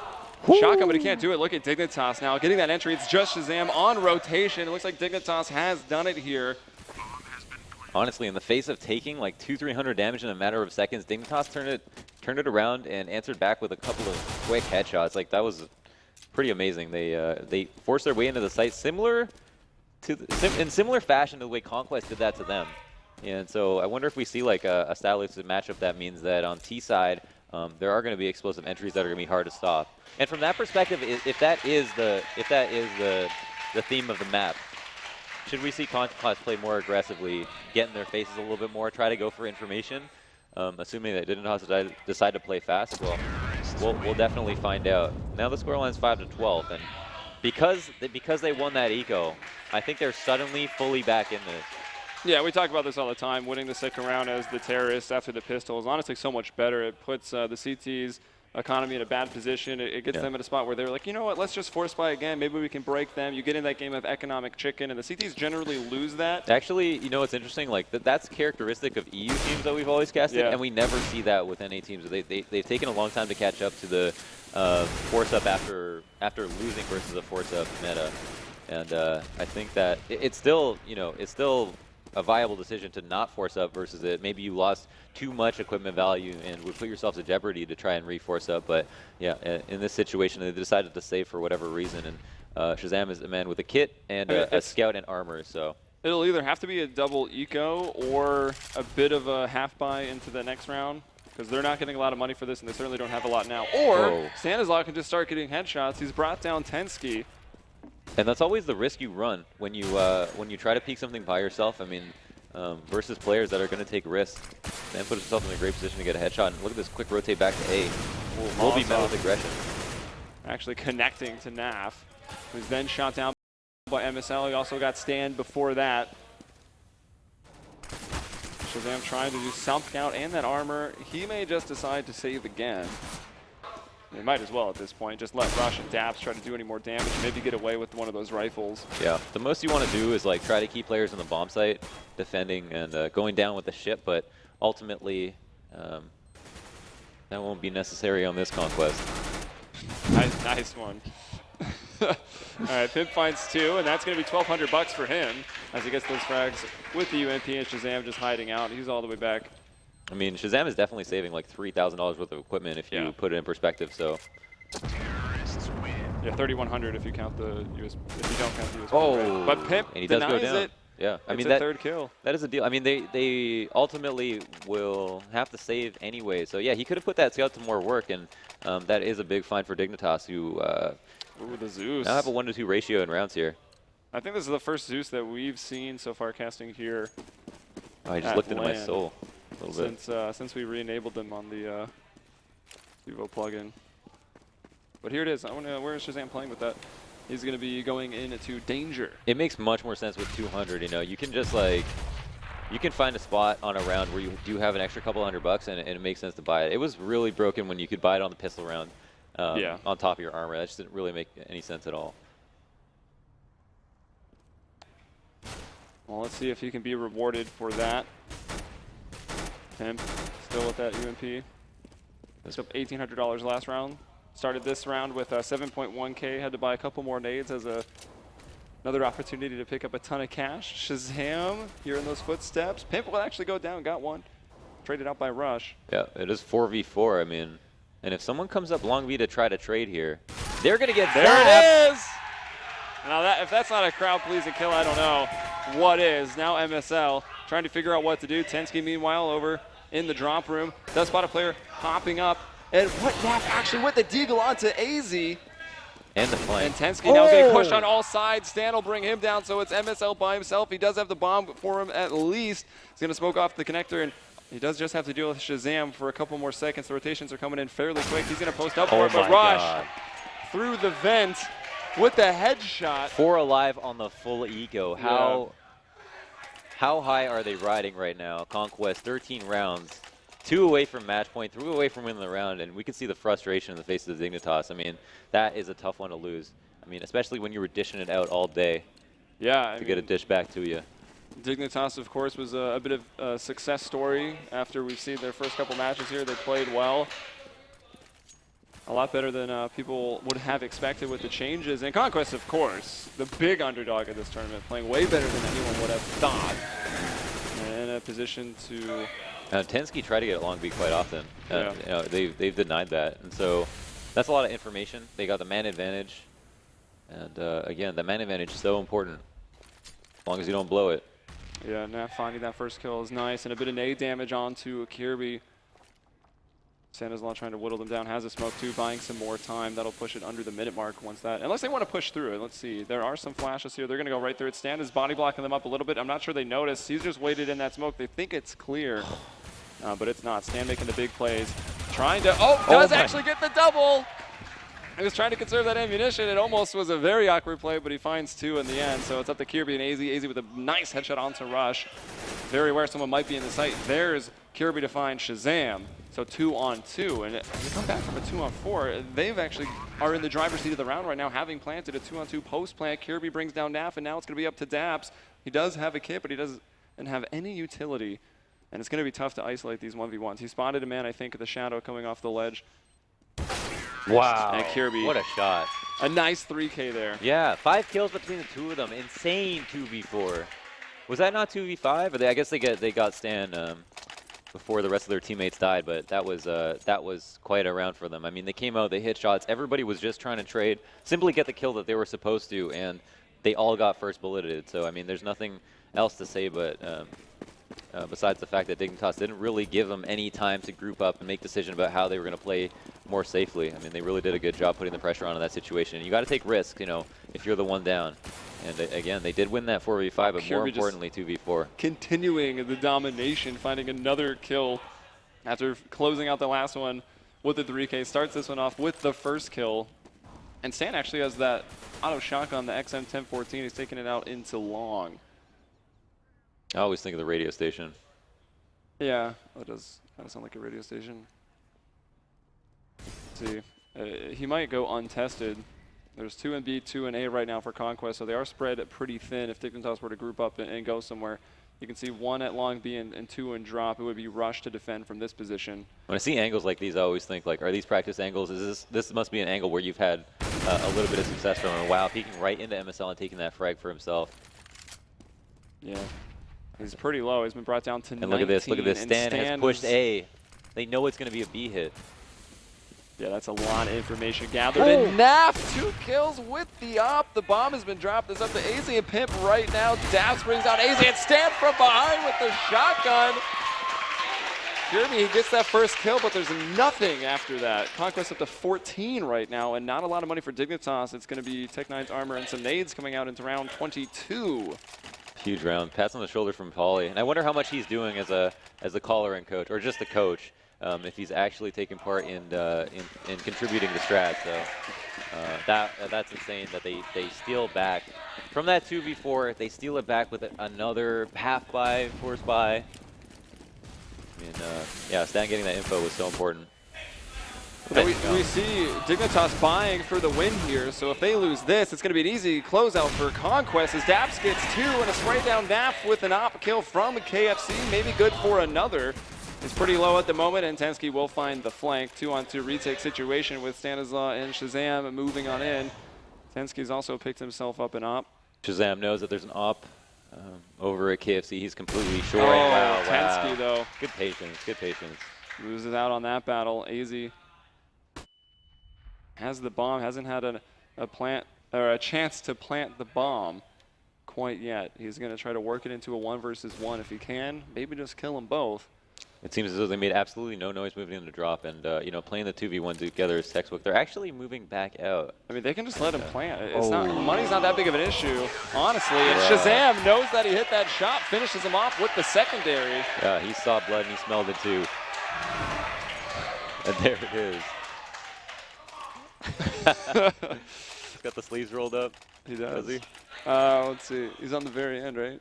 shotgun, but he can't do it. Look at Dignitas now getting that entry. It's just Shazam on rotation. It looks like Dignitas has done it here. Honestly, in the face of taking like 200-300 damage in a matter of seconds, Dignitas turned it around and answered back with a couple of quick headshots. Like, that was pretty amazing. They forced their way into the site in similar fashion to the way Conquest did that to them. And so I wonder if we see like a stylistic matchup that means that on T side, there are going to be explosive entries that are going to be hard to stop. And from that perspective, if that is the theme of the map, should we see Conquest play more aggressively, get in their faces a little bit more, try to go for information? Assuming that Dignitas decide to play fast, well, we'll definitely find out. Now the scoreline is 5-12, and because they won that eco, I think they're suddenly fully back in this. Yeah, we talk about this all the time. Winning the second round as the terrorists after the pistol is honestly so much better. It puts the CT's economy in a bad position. It gets them at a spot where they're like, you know what, let's just force buy again. Maybe we can break them. You get in that game of economic chicken, and the CTs generally lose that. Actually, you know what's interesting? Like that's characteristic of EU teams that we've always casted, and we never see that with NA teams. They've taken a long time to catch up to the force up after losing versus a force up meta, and I think that it's still a viable decision to not force up versus it. Maybe you lost too much equipment value and would put yourselves in jeopardy to try and re-force up. But yeah, in this situation, they decided to save for whatever reason. And Shazam is a man with a kit and a scout and armor. So It'll either have to be a double eco or a bit of a half buy into the next round, because they're not getting a lot of money for this, and they certainly don't have a lot now. Or Stanislav can just start getting headshots. He's brought down Tensky. And that's always the risk you run when you try to peek something by yourself. I mean, versus players that are going to take risks. Dan put himself in a great position to get a headshot. And look at this quick rotate back to A. Will be met with aggression. Actually connecting to Naf, who's then shot down by MSL. He also got Stan before that. Shazam trying to do something out and that armor. He may just decide to save again. They might as well at this point. Just let Rush and Daps try to do any more damage. Maybe get away with one of those rifles. Yeah, the most you want to do is like try to keep players in the bomb site, defending and going down with the ship. But ultimately, that won't be necessary on this Conquest. Nice one. All right, Pimp finds 2, and that's going to be $1,200 for him as he gets those frags with the UMP and Shazam just hiding out. He's all the way back. I mean, Shazam is definitely saving like $3,000 worth of equipment if you put it in perspective. So, yeah, 3,100 if you count the US. If you don't count the US. Oh, but Pimp and he does go down. it. Yeah, I mean that third kill. That is a deal. I mean, they ultimately will have to save anyway. So yeah, he could have put that scout to more work, and that is a big find for Dignitas, who ooh, the Zeus. now have a 1-to-2 ratio in rounds here. I think this is the first Zeus that we've seen so far casting here. Oh, I just looked into my soul a little bit. Since we re-enabled them on the CEVO plugin. But here it is. Where is Shazam playing with that? He's going to be going into danger. It makes much more sense with 200. You know, you can just like, you can find a spot on a round where you do have an extra couple $100 and it makes sense to buy it. It was really broken when you could buy it on the pistol round on top of your armor. That just didn't really make any sense at all. Well, let's see if he can be rewarded for that. Pimp still with that UMP. Picked up $1,800 last round. Started this round with 7.1K. Had to buy a couple more nades as another opportunity to pick up a ton of cash. Shazam hearing those footsteps. Pimp will actually go down. Got one. Traded out by Rush. Yeah, it is 4v4. I mean, and if someone comes up long V to try to trade here, they're going to get there. It is! Now, if that's not a crowd-pleasing kill, I don't know what is. Now MSL trying to figure out what to do. Tensky, meanwhile, over in the drop room. Does spot a player hopping up. And what Naf actually with the deagle onto AZ. And the flank. And Tensky now getting pushed on all sides. Stan will bring him down, so it's MSL by himself. He does have the bomb for him at least. He's going to smoke off the connector, and he does just have to deal with Shazam for a couple more seconds. The rotations are coming in fairly quick. He's going to post up for it, but Rush through the vent with the headshot. 4 alive on the full eco. How high are they riding right now? Conquest, 13 rounds. 2 away from match point, 3 away from winning the round, and we can see the frustration in the faces of Dignitas. I mean, that is a tough one to lose. I mean, especially when you were dishing it out all day. Yeah, to get a dish back to you. Dignitas, of course, was a bit of a success story after we've seen their first couple matches here. They played well. A lot better than people would have expected with the changes. And Conquest, of course, the big underdog of this tournament, playing way better than anyone would have thought. And in a position to... Tensky tried to get long B quite often. You know, they've denied that. And so that's a lot of information. They got the man advantage. And again, the man advantage is so important. As long as you don't blow it. Yeah, Nat finding that first kill is nice. And a bit of nade damage onto Kirby. Stanislav trying to whittle them down. Has a smoke too, buying some more time. That'll push it under the minute mark once that... Unless they want to push through it. Let's see. There are some flashes here. They're going to go right through it. Stan is body blocking them up a little bit. I'm not sure they noticed. He's just waited in that smoke. They think it's clear. But it's not. Stan making the big plays. Trying to... does actually get the double! He was trying to conserve that ammunition. It almost was a very awkward play, but he finds 2 in the end. So it's up to Kirby and AZ. AZ with a nice headshot onto Rush. Very aware someone might be in the site. There's Kirby to find Shazam. So 2 on 2. And you come back from a 2 on 4. They've actually are in the driver's seat of the round right now, having planted a 2 on 2 post plant. Kirby brings down Naf, and now it's going to be up to Daps. He does have a kit, but he doesn't have any utility. And it's going to be tough to isolate these 1v1s. He spotted a man, I think, at the shadow coming off the ledge. Wow. And Kirby. What a shot. A nice 3K there. Yeah, 5 kills between the 2 of them. Insane 2v4. Was that not 2v5? Or I guess they got Stan before the rest of their teammates died, but that was quite a round for them. I mean, they came out, they hit shots. Everybody was just trying to trade, simply get the kill that they were supposed to, and they all got first bulleted. So, I mean, there's nothing else to say, but besides the fact that Dignitas didn't really give them any time to group up and make decision about how they were going to play more safely. I mean, they really did a good job putting the pressure on in that situation. And you got to take risks, you know, if you're the one down. And again, they did win that 4v5, but more importantly, 2v4. Continuing the domination, finding another kill after closing out the last one with the 3K. Starts this one off with the first kill. And Stan actually has that auto shotgun, the XM1014. He's taking it out into long. I always think of the radio station. Yeah, that does kind of sound like a radio station. Let's see, he might go untested. There's 2 in B, 2 in A right now for Conquest, so they are spread pretty thin. If Dignitas were to group up and go somewhere, you can see 1 at long B and 2 in drop. It would be rush to defend from this position. When I see angles like these, I always think, like, are these practice angles? This must be an angle where you've had a little bit of success from him. Wow, peeking right into MSL and taking that frag for himself. Yeah. He's pretty low. He's been brought down to 19. And look at this. Look at this. Stan has pushed A. They know it's going to be a B hit. Yeah, that's a lot of information gathered. Oh. And Naf, 2 kills with the op. The bomb has been dropped. It's up to AZ and Pimp right now. Daps brings out AZ and Stan from behind with the shotgun. Jeremy, he gets that first kill, but there's nothing after that. Conquest up to 14 right now, and not a lot of money for Dignitas. It's going to be Tech9's armor and some nades coming out into round 22. Huge round. Pats on the shoulder from Pauly. And I wonder how much he's doing as a caller and coach, or just the coach, if he's actually taking part in contributing to strat. So that's insane that they steal back. From that 2v4, they steal it back with another half buy, force buy. I mean, yeah, Stan getting that info was so important. We see Dignitas buying for the win here, so if they lose this, it's going to be an easy closeout for Conquest as Daps gets 2 and a spray down Naf with an op kill from KFC, maybe good for another. It's pretty low at the moment, and Tensky will find the flank. 2-on-2 retake situation with Stanislaw and Shazam moving on in. Tensky's also picked himself up an op. Shazam knows that there's an op over at KFC. He's completely shoring. Oh, wow, Tensky though. Good patience, good patience. Loses out on that battle. AZ has the bomb, hasn't had a chance to plant the bomb quite yet. He's going to try to work it into a 1 versus 1 if he can. Maybe just kill them both. It seems as though they made absolutely no noise moving in the drop, and you know, playing the 2v1 together is textbook. They're actually moving back out. I mean, they can just let him plant. It's not, money's not that big of an issue, honestly. And Shazam knows that he hit that shot, finishes him off with the secondary. Yeah, he saw blood and he smelled it too. And there it is. He's got the sleeves rolled up. He does. He? Let's see. He's on the very end, right?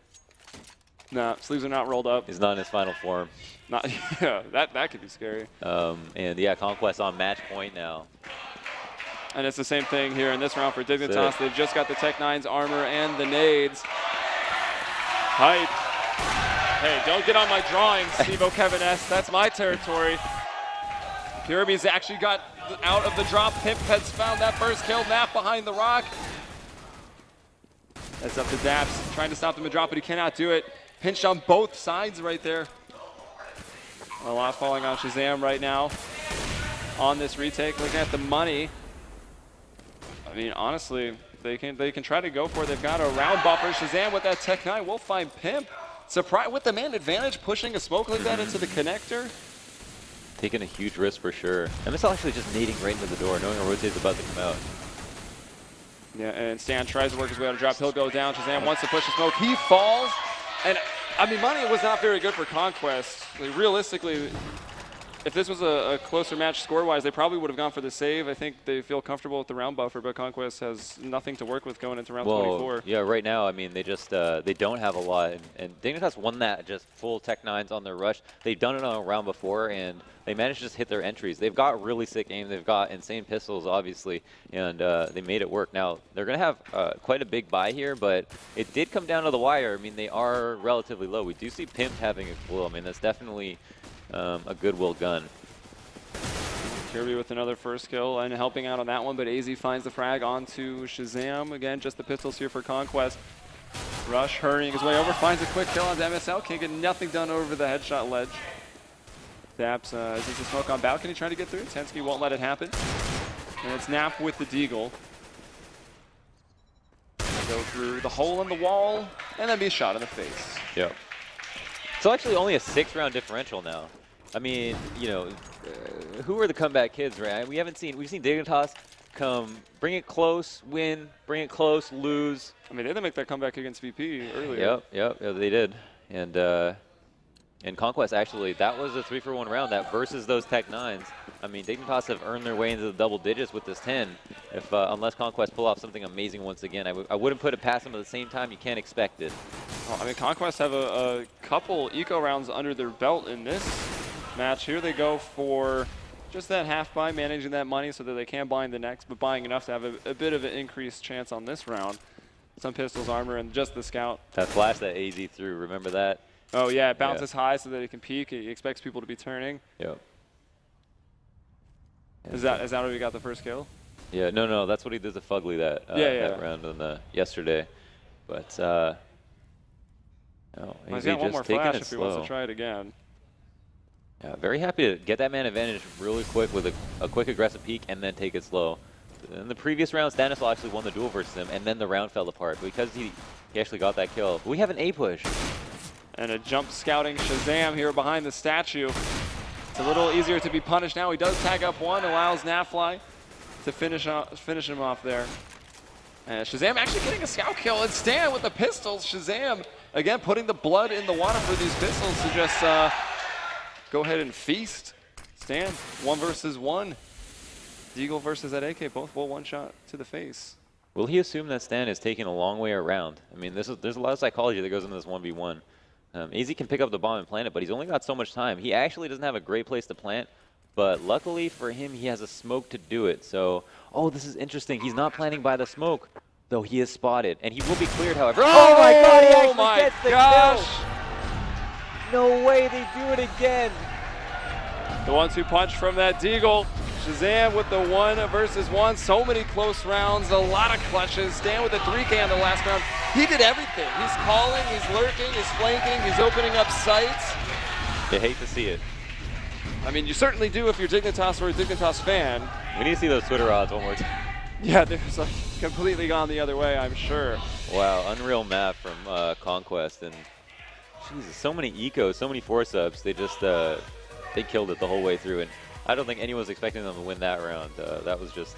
Nah, sleeves are not rolled up. He's not in his final form. Not, yeah, that could be scary. And yeah, Conquest on match point now. And it's the same thing here in this round for Dignitas. They've just got the Tech9's armor and the nades. Hype. Hey, don't get on my drawings, CEVO Kevin S. That's my territory. Kirby's actually got out of the drop. Pimp has found that first kill. Nap behind the rock. That's up to Daps, trying to stop him in drop, but he cannot do it. Pinched on both sides right there. A lot falling on Shazam right now on this retake. Looking at the money. I mean, honestly, they can try to go for it. They've got a round buffer. Shazam with that Tech9 will find Pimp. Surprise with the man advantage, pushing a smoke like that into the connector. Taking a huge risk for sure. MSL actually just nading right into the door, knowing a rotate's about to come out. Yeah, and Stan tries to work his way on a drop. He'll go down. Shazam wants to push the smoke. He falls. And, I mean, money was not very good for Conquest. Like, realistically, if this was a closer match score-wise, they probably would have gone for the save. I think they feel comfortable with the round buffer, but Conquest has nothing to work with going into round 24. Yeah, right now, I mean, they just they don't have a lot. And Dignitas won that just full Tech9s on their rush. They've done it on a round before, and they managed to just hit their entries. They've got really sick aim. They've got insane pistols, obviously, and they made it work. Now, they're going to have quite a big buy here, but it did come down to the wire. I mean, they are relatively low. We do see Pimp having a clue. I mean, that's definitely a goodwill gun. Kirby with another first kill and helping out on that one, but AZ finds the frag onto Shazam. Again, just the pistols here for Conquest. Rush hurrying his way over, finds a quick kill onto MSL. Can't get nothing done over the headshot ledge. Daps sees the smoke on balcony trying to get through. Tensky won't let it happen. And it's Nap with the deagle. go through the hole in the wall and then be shot in the face. Yep. So actually only a 6-round differential now. I mean, you know, who are the comeback kids, right? We've seen Dignitas come, bring it close, win, bring it close, lose. I mean, they didn't make that comeback against VP earlier. Yep, they did. And Conquest, actually, that was a 3-for-1 round that versus those Tech 9s. I mean, Dignitas have earned their way into the double digits with this 10. Unless Conquest pull off something amazing once again, I wouldn't put it past them. At the same time, you can't expect it. Well, I mean, Conquest have a couple eco rounds under their belt in this match. Here they go for just that half buy, managing that money so that they can bind the next, but buying enough to have a bit of an increased chance on this round. Some pistols, armor, and just the scout. That flash that AZ threw, remember that? Oh yeah, it bounces high so that it can peek. It expects people to be turning. Yep. Is that how we got the first kill? Yeah, no, that's what he did to Fugly that round on the yesterday. But no, he's got one more flash if he wants to try it again. Yeah, very happy to get that man advantage really quick with a quick aggressive peek and then take it slow. In the previous round, Stanislau actually won the duel versus him, and then the round fell apart because he actually got that kill. But we have an A push. And a jump scouting Shazam here behind the statue. It's a little easier to be punished now. He does tag up one, allows Nafly to finish him off there. And Shazam actually getting a scout kill. And Stan with the pistols. Shazam, again, putting the blood in the water for these pistols to just go ahead and feast. Stan, 1 versus 1. Deagle versus that AK, both will one shot to the face. Will he assume that Stan is taking a long way around? I mean, there's a lot of psychology that goes into this 1v1. AZ can pick up the bomb and plant it, but he's only got so much time. He actually doesn't have a great place to plant, but luckily for him, he has a smoke to do it. So, oh, this is interesting. He's not planting by the smoke, though he is spotted. And he will be cleared, however. Oh my god, he actually gets the kill! No way, they do it again. The 1-2 punch from that Deagle. Shazam with the 1 versus 1. So many close rounds, a lot of clutches. Stan with the 3K on the last round. He did everything. He's calling, he's lurking, he's flanking, he's opening up sights. You hate to see it. I mean, you certainly do if you're Dignitas or a Dignitas fan. We need to see those Twitter odds one more time. Yeah, they're completely gone the other way, I'm sure. Wow, unreal map from Conquest. And Jesus, so many ecos, so many force ups. They just they killed it the whole way through. And I don't think anyone was expecting them to win that round. That was just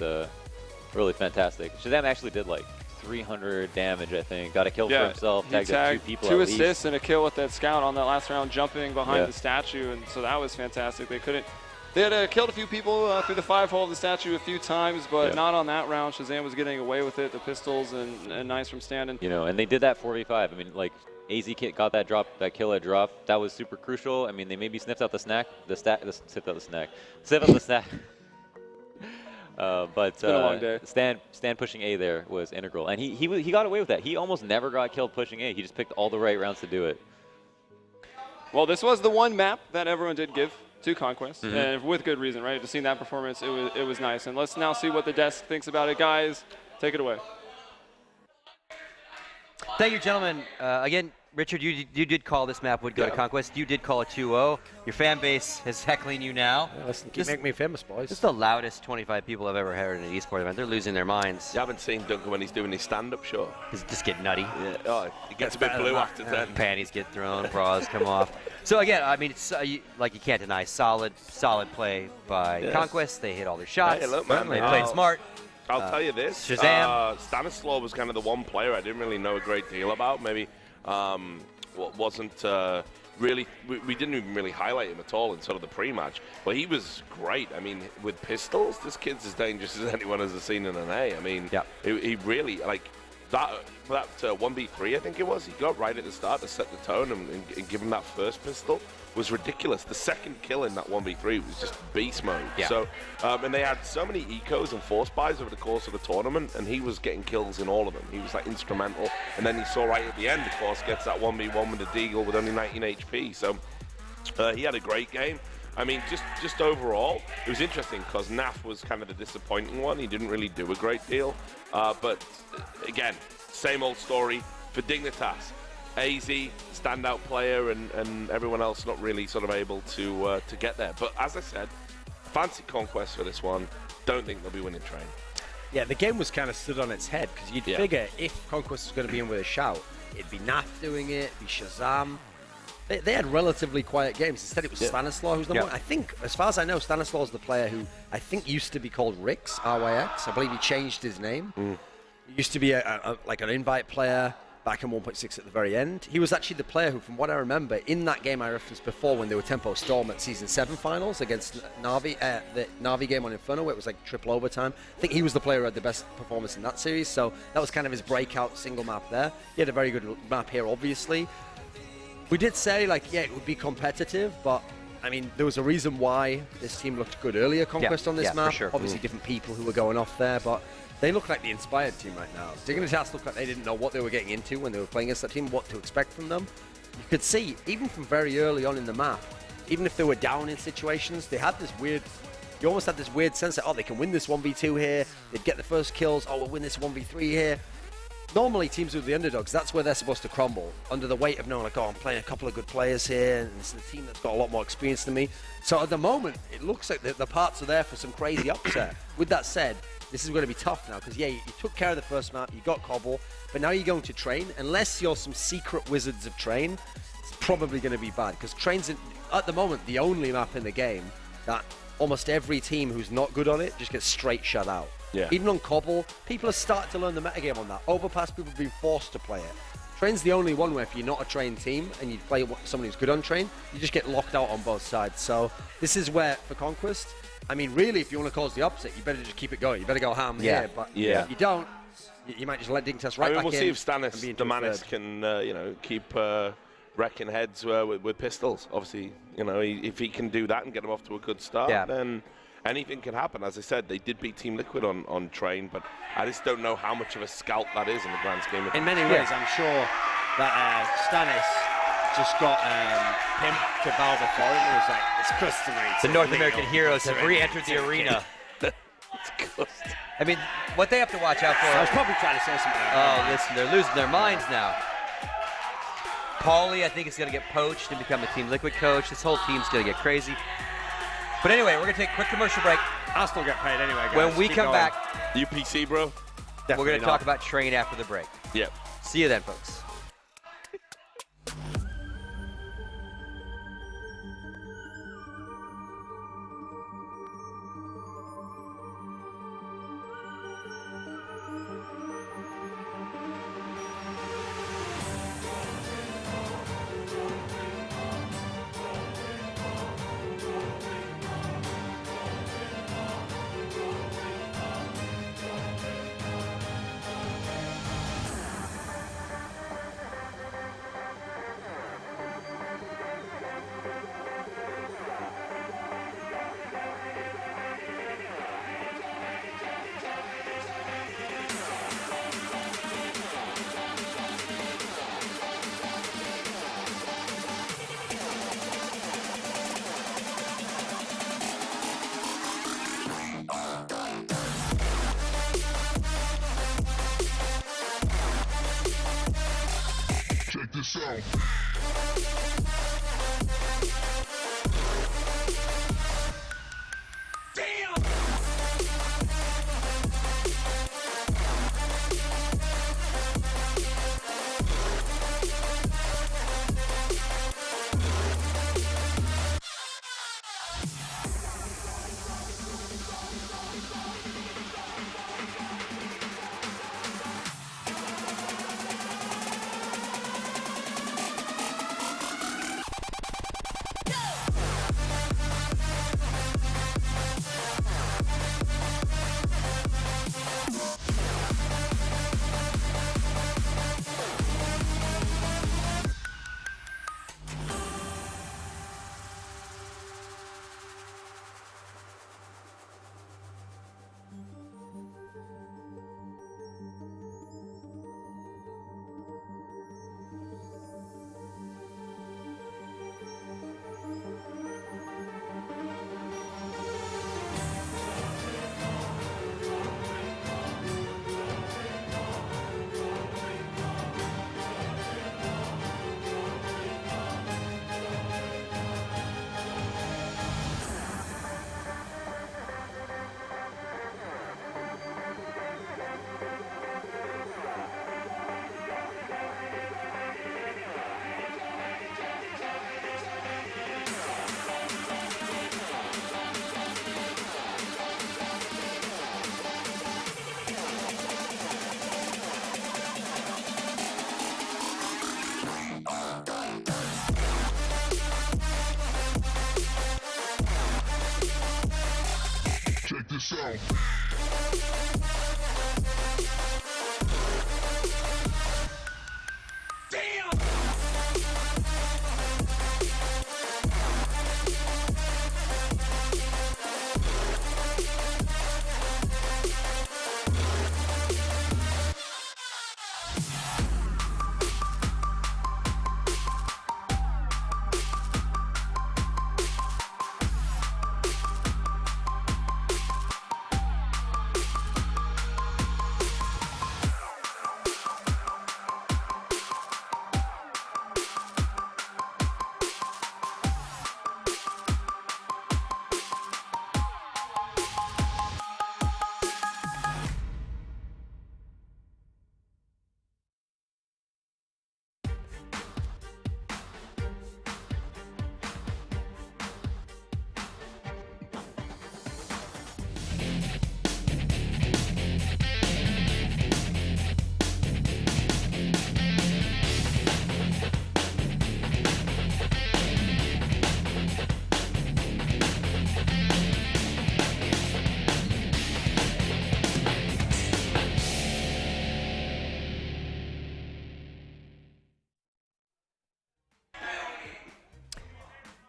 really fantastic. Shazam actually did like 300 damage, I think. Got a kill for himself, tagged up 2 people 2 at assists least. and a kill with that scout on that last round, jumping behind the statue, and so that was fantastic. They had killed a few people through the 5-hole of the statue a few times, but not on that round. Shazam was getting away with it. The pistols and nice from Stan. You know, and they did that 4v5. I mean, like, AZ Kit got that drop, that kill at drop. That was super crucial. I mean, they maybe sniffed out the snack, sniffed out the snack. But it's been a long day. Stan pushing A there was integral, and he got away with that. He almost never got killed pushing A. He just picked all the right rounds to do it. Well, this was the one map that everyone did give to Conquest, and with good reason, right? Just seeing that performance, it was nice. And let's now see what the desk thinks about it, guys. Take it away. Thank you, gentlemen. Again, Richard, you did call this map would go to Conquest. You did call it 2-0. Your fan base is heckling you now. Yeah, listen, keep making me famous, boys. This is the loudest 25 people I've ever heard in an esports event. They're losing their minds. You haven't seen Duncan when he's doing his stand-up show. He's just getting nutty. Yeah. Oh, he gets a bit blue after that. Panties get thrown, bras come off. So again, I mean, it's, you can't deny solid play by Conquest. They hit all their shots. Hey, look, man. They played smart. I'll tell you this. Shazam. Stanislaw was kind of the one player I didn't really know a great deal about. Maybe wasn't really, we didn't even really highlight him at all in sort of the pre-match. But he was great. I mean, with pistols, this kid's as dangerous as anyone has seen in an A. I mean, he really, like, for that 1v3, I think it was, he got right at the start to set the tone and give him that first pistol. Was ridiculous. The second kill in that 1v3 was just beast mode. Yeah. So, and they had so many ecos and force buys over the course of the tournament, and he was getting kills in all of them. He was like instrumental. And then you saw right at the end, of course, gets that 1v1 with the Deagle with only 19 HP. So he had a great game. I mean, just overall, it was interesting because Naf was kind of the disappointing one. He didn't really do a great deal. But again, same old story for Dignitas. AZ, standout player, and everyone else not really sort of able to get there. But as I said, fancy Conquest for this one. Don't think they'll be winning train. Yeah, the game was kind of stood on its head because you'd figure if Conquest was going to be in with a shout, it'd be Naf doing it, it'd be Shazam. They had relatively quiet games. Instead, it was Stanislaw who's the one. I think, as far as I know, Stanislaw's the player who I think used to be called Rix, RYX. I believe he changed his name. He used to be like an invite player back in 1.6 at the very end. He was actually the player who, from what I remember, in that game I referenced before when they were Tempo Storm at Season 7 finals against Na'Vi, the Na'Vi game on Inferno, where it was like triple overtime. I think he was the player who had the best performance in that series, so that was kind of his breakout single map there. He had a very good map here, obviously. We did say, like, yeah, it would be competitive, but, I mean, there was a reason why this team looked good earlier, Conquest on this map. For sure. Obviously, different people who were going off there, but they look like the inspired team right now. Dignitas looked like they didn't know what they were getting into when they were playing against that team, what to expect from them. You could see, even from very early on in the map, even if they were down in situations, they had this weird, you almost had this weird sense that, oh, they can win this 1v2 here, they'd get the first kills, oh, we'll win this 1v3 here. Normally, teams with the underdogs, that's where they're supposed to crumble, under the weight of knowing, like, oh, I'm playing a couple of good players here, and it's the team that's got a lot more experience than me. So at the moment, it looks like the parts are there for some crazy upset. With that said, this is going to be tough now, because, yeah, you took care of the first map, you got Cobble, but now you're going to Train. Unless you're some secret wizards of Train, it's probably going to be bad, because Train's, at the moment, the only map in the game that almost every team who's not good on it just gets straight shut out. Yeah. Even on Cobble, people are starting to learn the metagame on that. Overpass, people have been forced to play it. Train's the only one where if you're not a Train team and you play someone who's good on Train, you just get locked out on both sides. So this is where, for Conquest, I mean, really, if you want to cause the upset, you better just keep it going. You better go ham here. But if you don't, you might just let Dignitas right back in. We'll see if Stanis Domanis can, keep wrecking heads with pistols. Obviously, if he can do that and get them off to a good start, then anything can happen. As I said, they did beat Team Liquid on Train, but I just don't know how much of a scalp that is in the grand scheme of things. In many ways, I'm sure that Stanis just got Pimp to bow before him. It was like, it's customary. The North American heroes have re-entered the arena. I mean, what they have to watch out for. I was probably trying to say something. Oh, listen, they're losing their minds now. Paulie, I think, is going to get poached and become a Team Liquid coach. This whole team's going to get crazy. But anyway, we're going to take a quick commercial break. I'll still get paid anyway, guys. When we come back, UPC, bro. we're going to talk about Train after the break. Yep. See you then, folks. Check this out. the sound.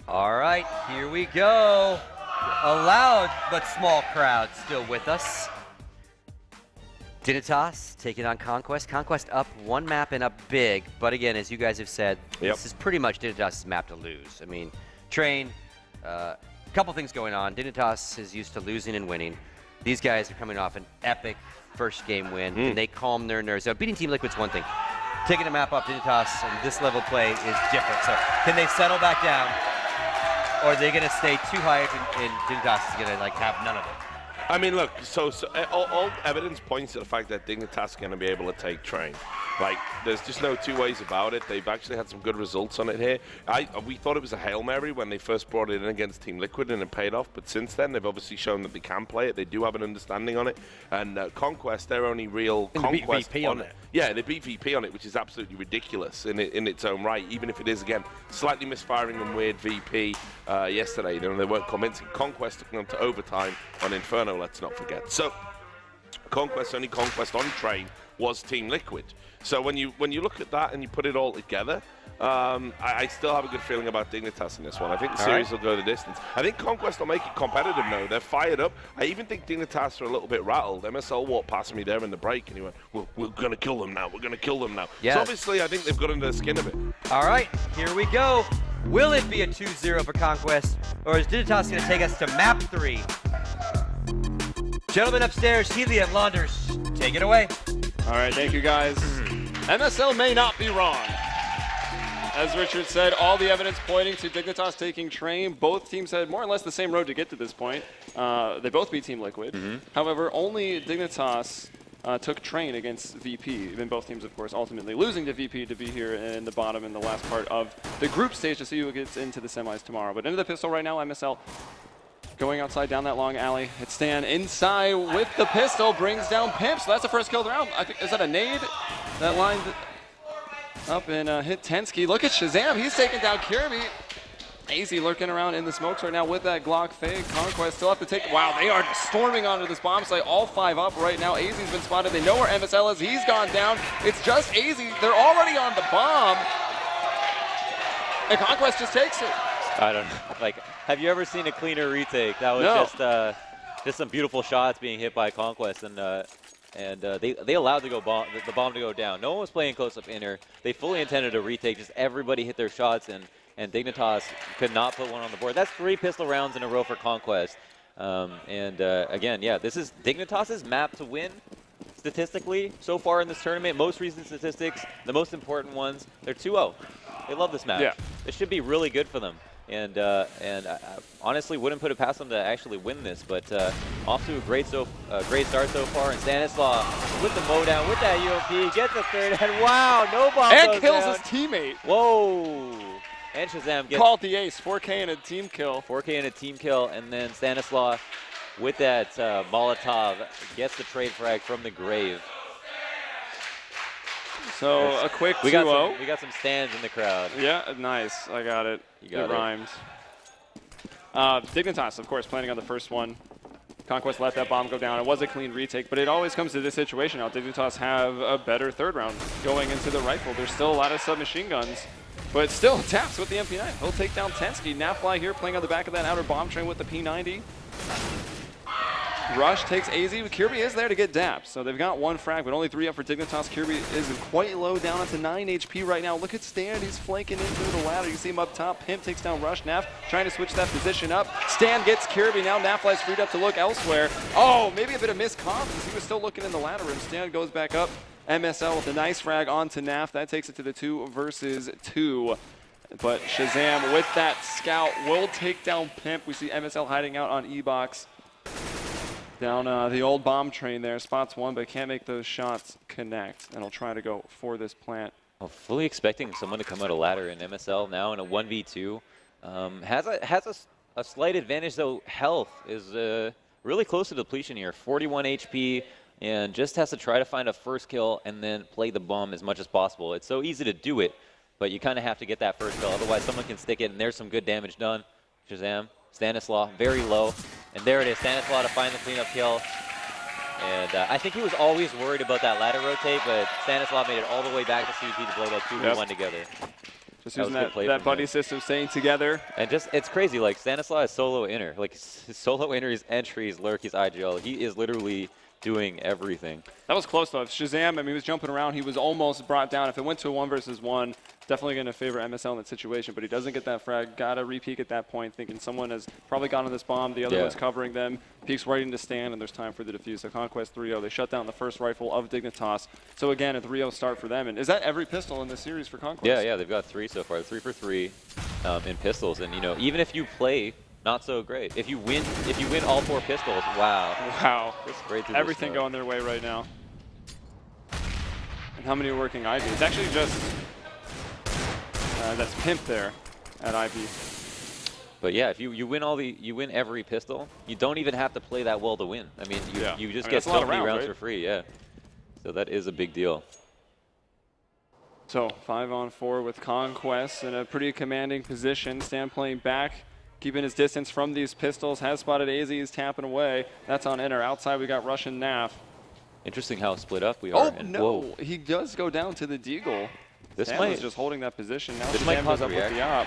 All right, here we go. A loud but small crowd still with us. Dignitas taking on Conquest. Conquest up one map and up big, but again, as you guys have said, this is pretty much Dignitas' map to lose. I mean, Train, a couple things going on. Dignitas is used to losing and winning. These guys are coming off an epic first game win. Can they calm their nerves? Now, beating Team Liquid's one thing. Taking a map up Dignitas and this level of play is different. So can they settle back down? Or are they going to stay too high and Dignitas is going to have none of it? I mean, look, so all evidence points to the fact that Dignitas are going to be able to take Train. There's just no two ways about it. They've actually had some good results on it here. We thought it was a Hail Mary when they first brought it in against Team Liquid and it paid off, but since then they've obviously shown that they can play it. They do have an understanding on it. And Conquest, their only real Conquest VP on it. Yeah, they beat VP on it, which is absolutely ridiculous in its own right, even if it is, again, slightly misfiring and weird VP yesterday. They weren't convincing. Conquest took them to overtime on Inferno, let's not forget. So, Conquest's only conquest on Train was Team Liquid. So when you look at that and you put it all together, I still have a good feeling about Dignitas in this one. I think the series will go the distance. I think Conquest will make it competitive now. They're fired up. I even think Dignitas are a little bit rattled. MSL walked past me there in the break and he went, we're going to kill them now. We're going to kill them now. Yes. So obviously I think they've got under the skin of it. All right, here we go. Will it be a 2-0 for Conquest, or is Dignitas going to take us to map 3? Gentlemen upstairs, Healy and Launders, take it away. All right, thank you guys. MSL may not be wrong. As Richard said, all the evidence pointing to Dignitas taking Train. Both teams had more or less the same road to get to this point. They both beat Team Liquid. However, only Dignitas took Train against VP. Even both teams, of course, ultimately losing to VP to be here in the bottom in the last part of the group stage to see who gets into the semis tomorrow. But into the pistol right now, MSL going outside down that long alley. It's Stan inside with the pistol, brings down Pimp. So that's the first kill of the round. I think, is that a nade that lined up and hit Tensky? Look at Shazam, he's taking down Kirby. AZ lurking around in the smokes right now with that Glock fade. Conquest still have to take, wow, they are storming onto this bomb site, all 5 up right now. AZ's been spotted, they know where MSL is, he's gone down. It's just AZ, they're already on the bomb. And Conquest just takes it. I don't know. Have you ever seen a cleaner retake? That was just some beautiful shots being hit by Conquest, and they allowed the bomb to go down. No one was playing close-up inner. They fully intended a retake. Just everybody hit their shots, and Dignitas could not put one on the board. That's 3 pistol rounds in a row for Conquest. Again, yeah, this is Dignitas' map to win. Statistically, so far in this tournament, most recent statistics, the most important ones, they're 2-0. They love this map. Yeah. It should be really good for them. And I honestly wouldn't put it past them to actually win this, but off to a great start so far. And Stanislaw with the mowdown, with that UMP, gets the third, and wow, no bomb And goes kills down. his teammate. Whoa! And Shazam gets Called the ace, 4K and a team kill. 4K and a team kill, and then Stanislaw with that Molotov gets the trade frag from the grave. So a quick 2-0. We got some stands in the crowd. Yeah, nice. I got it. You got it it. rhymed. Dignitas, of course, planning on the first one. Conquest let that bomb go down. It was a clean retake, but it always comes to this situation now. Dignitas have a better third round going into the rifle. There's still a lot of submachine guns, but still taps with the MP9. He'll take down Tensky. Nafly here playing on the back of that outer bomb train with the P90. Rush takes AZ. Kirby is there to get dapped, so they've got one frag, but only 3 up for Dignitas. Kirby is quite low, down into 9 HP right now. Look at Stan, he's flanking into the ladder. You see him up top. Pimp takes down Rush. Naf trying to switch that position up. Stan gets Kirby. Now Nafly's freed up to look elsewhere. Oh, maybe a bit of missed comp as he was still looking in the ladder room. Stan goes back up. MSL with a nice frag onto Naf. That takes it to the 2 versus 2. But Shazam with that scout will take down Pimp. We see MSL hiding out on E-Box. Down the old bomb train there, spots one, but can't make those shots connect. And he'll try to go for this plant. Well, fully expecting someone to come out of ladder in MSL now in a 1v2. Has a slight advantage though. Health is really close to depletion here, 41 HP, and just has to try to find a first kill and then play the bomb as much as possible. It's so easy to do it, but you kind of have to get that first kill, otherwise someone can stick it, and there's some good damage done. Shazam, Stanislaw, very low. And there it is, Stanislaw to find the cleanup kill. And I think he was always worried about that ladder rotate, but Stanislaw made it all the way back to CP to play that 2v1 together. Just using that buddy system, staying together. And just, it's crazy, like Stanislaw is solo inner. Like his solo inners, entries, lurk, his IGL. He is literally doing everything. That was close though. If Shazam, I mean, he was jumping around. He was almost brought down. If it went to a 1 versus 1, definitely going to favor MSL in that situation, but he doesn't get that frag. Got to re-peek at that point, thinking someone has probably gone on this bomb. The other one's covering them. Peeks right into stand, and there's time for the defuse. So Conquest 3-0. They shut down the first rifle of Dignitas. So again, a 3-0 start for them. And is that every pistol in this series for Conquest? Yeah, they've got 3 so far. 3 for 3 in pistols. And, you know, even if you play not so great, if you win all 4 pistols, wow. Wow. That's great. Everything going their way right now. And how many are working Ivy? It's actually just... that's Pimp there at Ivy. But yeah, if you win every pistol, you don't even have to play that well to win. I mean, you just get so many rounds for free, yeah. So that is a big deal. So 5-on-4 with Conquest in a pretty commanding position. Stan playing back, keeping his distance from these pistols. Has spotted AZ, is tapping away. That's on inner. Outside we got Russian Naf. Interesting how split up we are. Oh no, he does go down to the Deagle. This Stan was just holding that position. Now might Shazam cause goes up with the op.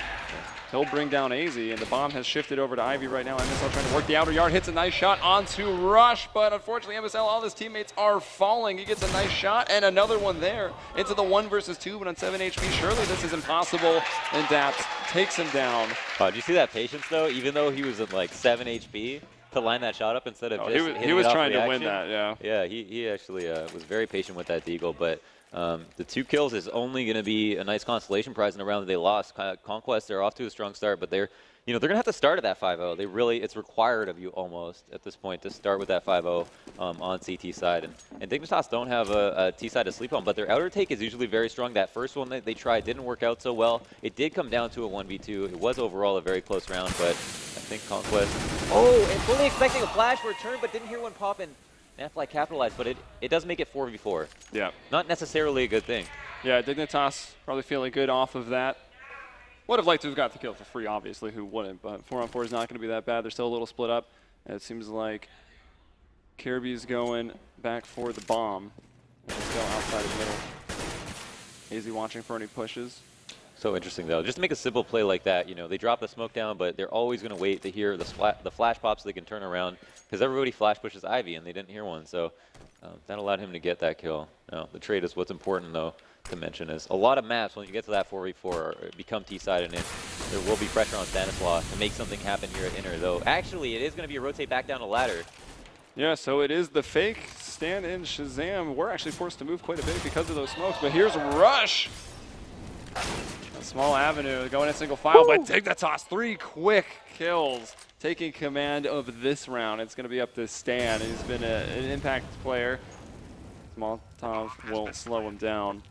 He'll bring down AZ, and the bomb has shifted over to Ivy right now. MSL trying to work the outer yard, hits a nice shot onto Rush, but unfortunately MSL, all his teammates are falling. He gets a nice shot, and another one there into the 1 versus 2, but on 7 HP. Surely this is impossible, and Daps takes him down. Did you see that patience, though? Even though he was at like 7 HP, to line that shot up instead of just he was trying to win that, yeah. Yeah, he actually was very patient with that Deagle, but the 2 kills is only going to be a nice consolation prize in the round that they lost. Conquest, they're off to a strong start, but they're going to have to start at that 5-0. It's required of you almost at this point to start with that 5-0 on CT side. And Dignitas don't have a T side to sleep on, but their outer take is usually very strong. That first one that they tried didn't work out so well. It did come down to a 1v2. It was overall a very close round, but I think Conquest... Oh, and fully expecting a flash return, but didn't hear one pop in. Nafly capitalized, but it does make it 4v4. Yeah. Not necessarily a good thing. Yeah, Dignitas probably feeling good off of that. Would have liked to have got the kill for free, obviously, who wouldn't, but 4-on-4 is not going to be that bad. They're still a little split up. And it seems like Kirby's going back for the bomb. And it's still outside of middle. AZ watching for any pushes. So interesting, though. Just to make a simple play like that, you know, they drop the smoke down, but they're always going to wait to hear the flash pop so they can turn around, because everybody flash pushes Ivy, and they didn't hear one, so that allowed him to get that kill. Now, the trade is what's important, though, to mention is a lot of maps, when you get to that 4v4, become T-side, and there will be pressure on Stanislaw to make something happen here at inner, though. Actually, it is going to be a rotate back down the ladder. Yeah, so it is the fake Stan and Shazam. We're actually forced to move quite a bit because of those smokes, but here's Rush. A small avenue going in single file, but Dignitas 3 quick kills, taking command of this round. It's going to be up to Stan. He's been an impact player. Molotov will slow him down.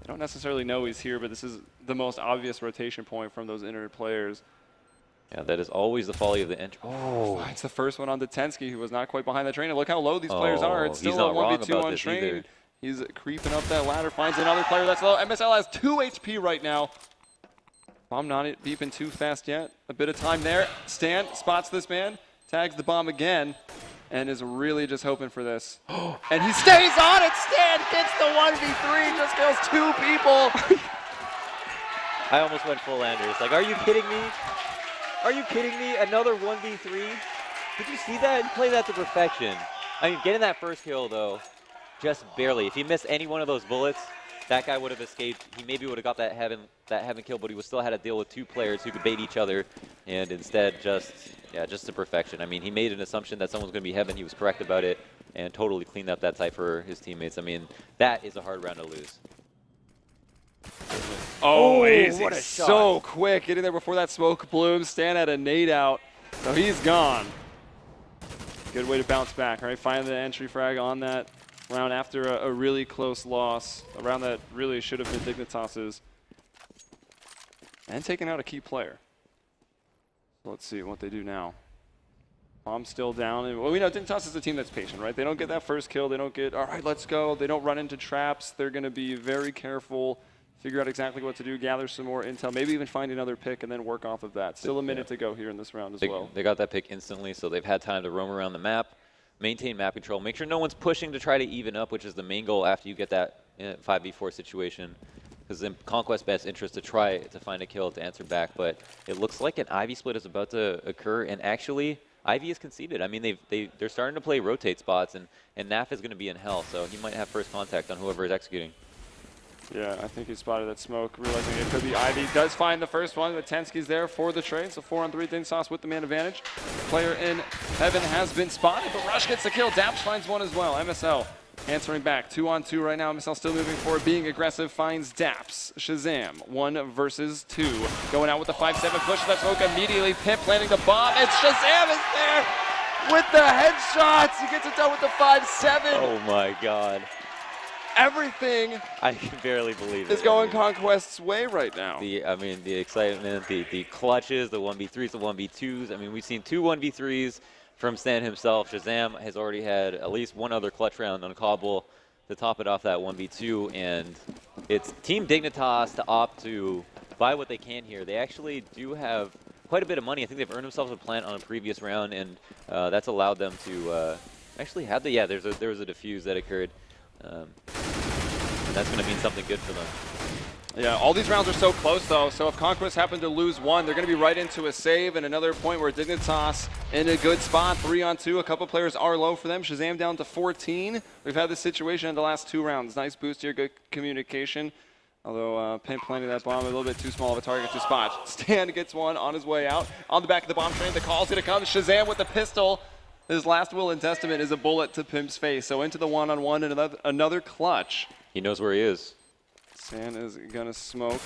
They don't necessarily know he's here, but this is the most obvious rotation point from those inner players. Yeah, that is always the folly of the entry. Oh, it's the first one on Tensky, who was not quite behind the train. And look how low these players are. It's still a 1v2 on train. Either. He's creeping up that ladder, finds another player that's low. MSL has 2 HP right now. Bomb not beeping too fast yet. A bit of time there. Stan spots this man, tags the bomb again, and is really just hoping for this. And he stays on it. Stan gets the 1v3, just kills 2 people. I almost went full Anders. Like, are you kidding me? Are you kidding me? Another 1v3? Did you see that? He played that to perfection. I mean, getting that first kill, though, just barely. If he missed any one of those bullets, that guy would have escaped. He maybe would have got that heaven kill, but he would still had to deal with 2 players who could bait each other, and instead just to perfection. I mean, he made an assumption that someone was going to be heaven. He was correct about it, and totally cleaned up that site for his teammates. I mean, that is a hard round to lose. Oh, easy. What a shot. So quick. Getting there before that smoke blooms. Stan had a nade out, so he's gone. Good way to bounce back, right? Find the entry frag on that round after a really close loss. A round that really should have been Dignitas's. And taking out a key player. Let's see what they do now. Bomb's still down. And, well, we know Dignitas is a team that's patient, right? They don't get that first kill. They don't get, all right, let's go. They don't run into traps. They're going to be very careful, figure out exactly what to do, gather some more intel, maybe even find another pick and then work off of that. Still a minute to go here in this round as well. They got that pick instantly, so they've had time to roam around the map, maintain map control, make sure no one's pushing to try to even up, which is the main goal after you get that 5v4 situation. Because in Conquest's best interest to try to find a kill to answer back, but it looks like an Ivy split is about to occur, and actually Ivy is conceded. I mean, they're starting to play rotate spots, and Naf is going to be in hell, so he might have first contact on whoever is executing. Yeah, I think he spotted that smoke, realizing it could be Ivy. Does find the first one, but Tensky's there for the trade, so 4-on-3 Dignitas with the man advantage. Player in heaven has been spotted, but Rush gets the kill. Daps finds one as well. MSL answering back. 2-on-2 right now. MSL still moving forward, being aggressive, finds Daps. Shazam, 1 versus 2. Going out with the 5-7, pushes that smoke immediately. Pimp planting the bomb, and Shazam is there with the headshots. He gets it done with the 5-7. Oh my god. Everything I can barely believe it. is going Conquest's way right now. I mean, the excitement, the clutches, the 1v3s, the 1v2s. I mean, we've seen 2 1v3s from Stan himself. Shazam has already had at least 1 other clutch round on Cobble to top it off that 1v2, and it's Team Dignitas to opt to buy what they can here. They actually do have quite a bit of money. I think they've earned themselves a plant on a previous round, and that's allowed them to actually have the, there was a defuse that occurred. And that's going to mean something good for them. Yeah, all these rounds are so close, though, so if Conquest happen to lose one, they're going to be right into a save, and another point where Dignitas in a good spot, 3-on-2. A couple players are low for them. Shazam down to 14. We've had this situation in the last 2 rounds. Nice boost here, good communication. Although Pimp planting that bomb a little bit too small of a target to spot. Stan gets one on his way out. On the back of the bomb train, the call's going to come. Shazam with the pistol. His last will and testament is a bullet to Pimp's face. So into the 1-on-1 and another clutch. He knows where he is. Stan is going to smoke.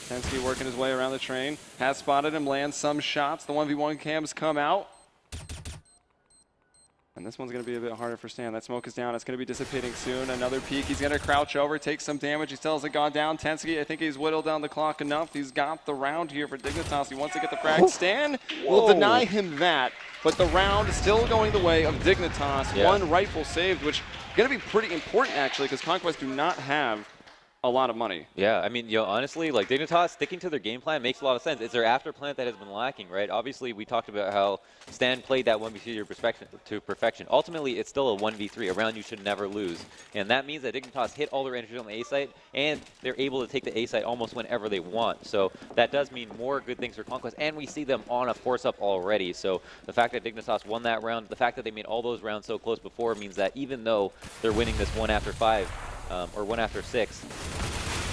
Tensky working his way around the train. Has spotted him, lands some shots. The 1v1 cams come out. And this one's going to be a bit harder for Stan. That smoke is down. It's going to be dissipating soon. Another peek. He's going to crouch over, take some damage. He still hasn't gone down. Tensky, I think he's whittled down the clock enough. He's got the round here for Dignitas. He wants to get the frag. Stan will deny him that. But the round is still going the way of Dignitas. Yeah. 1 rifle saved, which is going to be pretty important, actually, because Conquest do not have a lot of money. Yeah, I mean, honestly, like Dignitas sticking to their game plan makes a lot of sense. It's their after plant that has been lacking, right? Obviously, we talked about how Stan played that 1v3 to perfection. Ultimately, it's still a 1v3, a round you should never lose. And that means that Dignitas hit all their energy on the A site, and they're able to take the A site almost whenever they want. So that does mean more good things for Conquest, and we see them on a force-up already. So the fact that Dignitas won that round, the fact that they made all those rounds so close before means that even though they're winning this 1 after 5, or 1 after 6,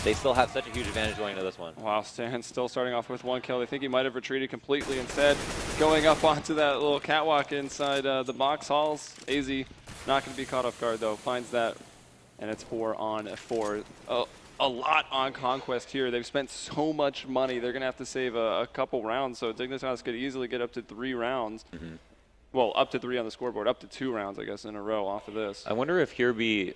they still have such a huge advantage going into this one. Wow, Stan still starting off with 1 kill. They think he might have retreated completely. Instead, going up onto that little catwalk inside the box halls. AZ not going to be caught off guard, though. Finds that, and it's 4-on-4. A lot on Conquest here. They've spent so much money. They're going to have to save a couple rounds, so Dignitas could easily get up to 3 rounds. Mm-hmm. Well, up to 3 on the scoreboard. Up to 2 rounds, I guess, in a row off of this. I wonder if Hirby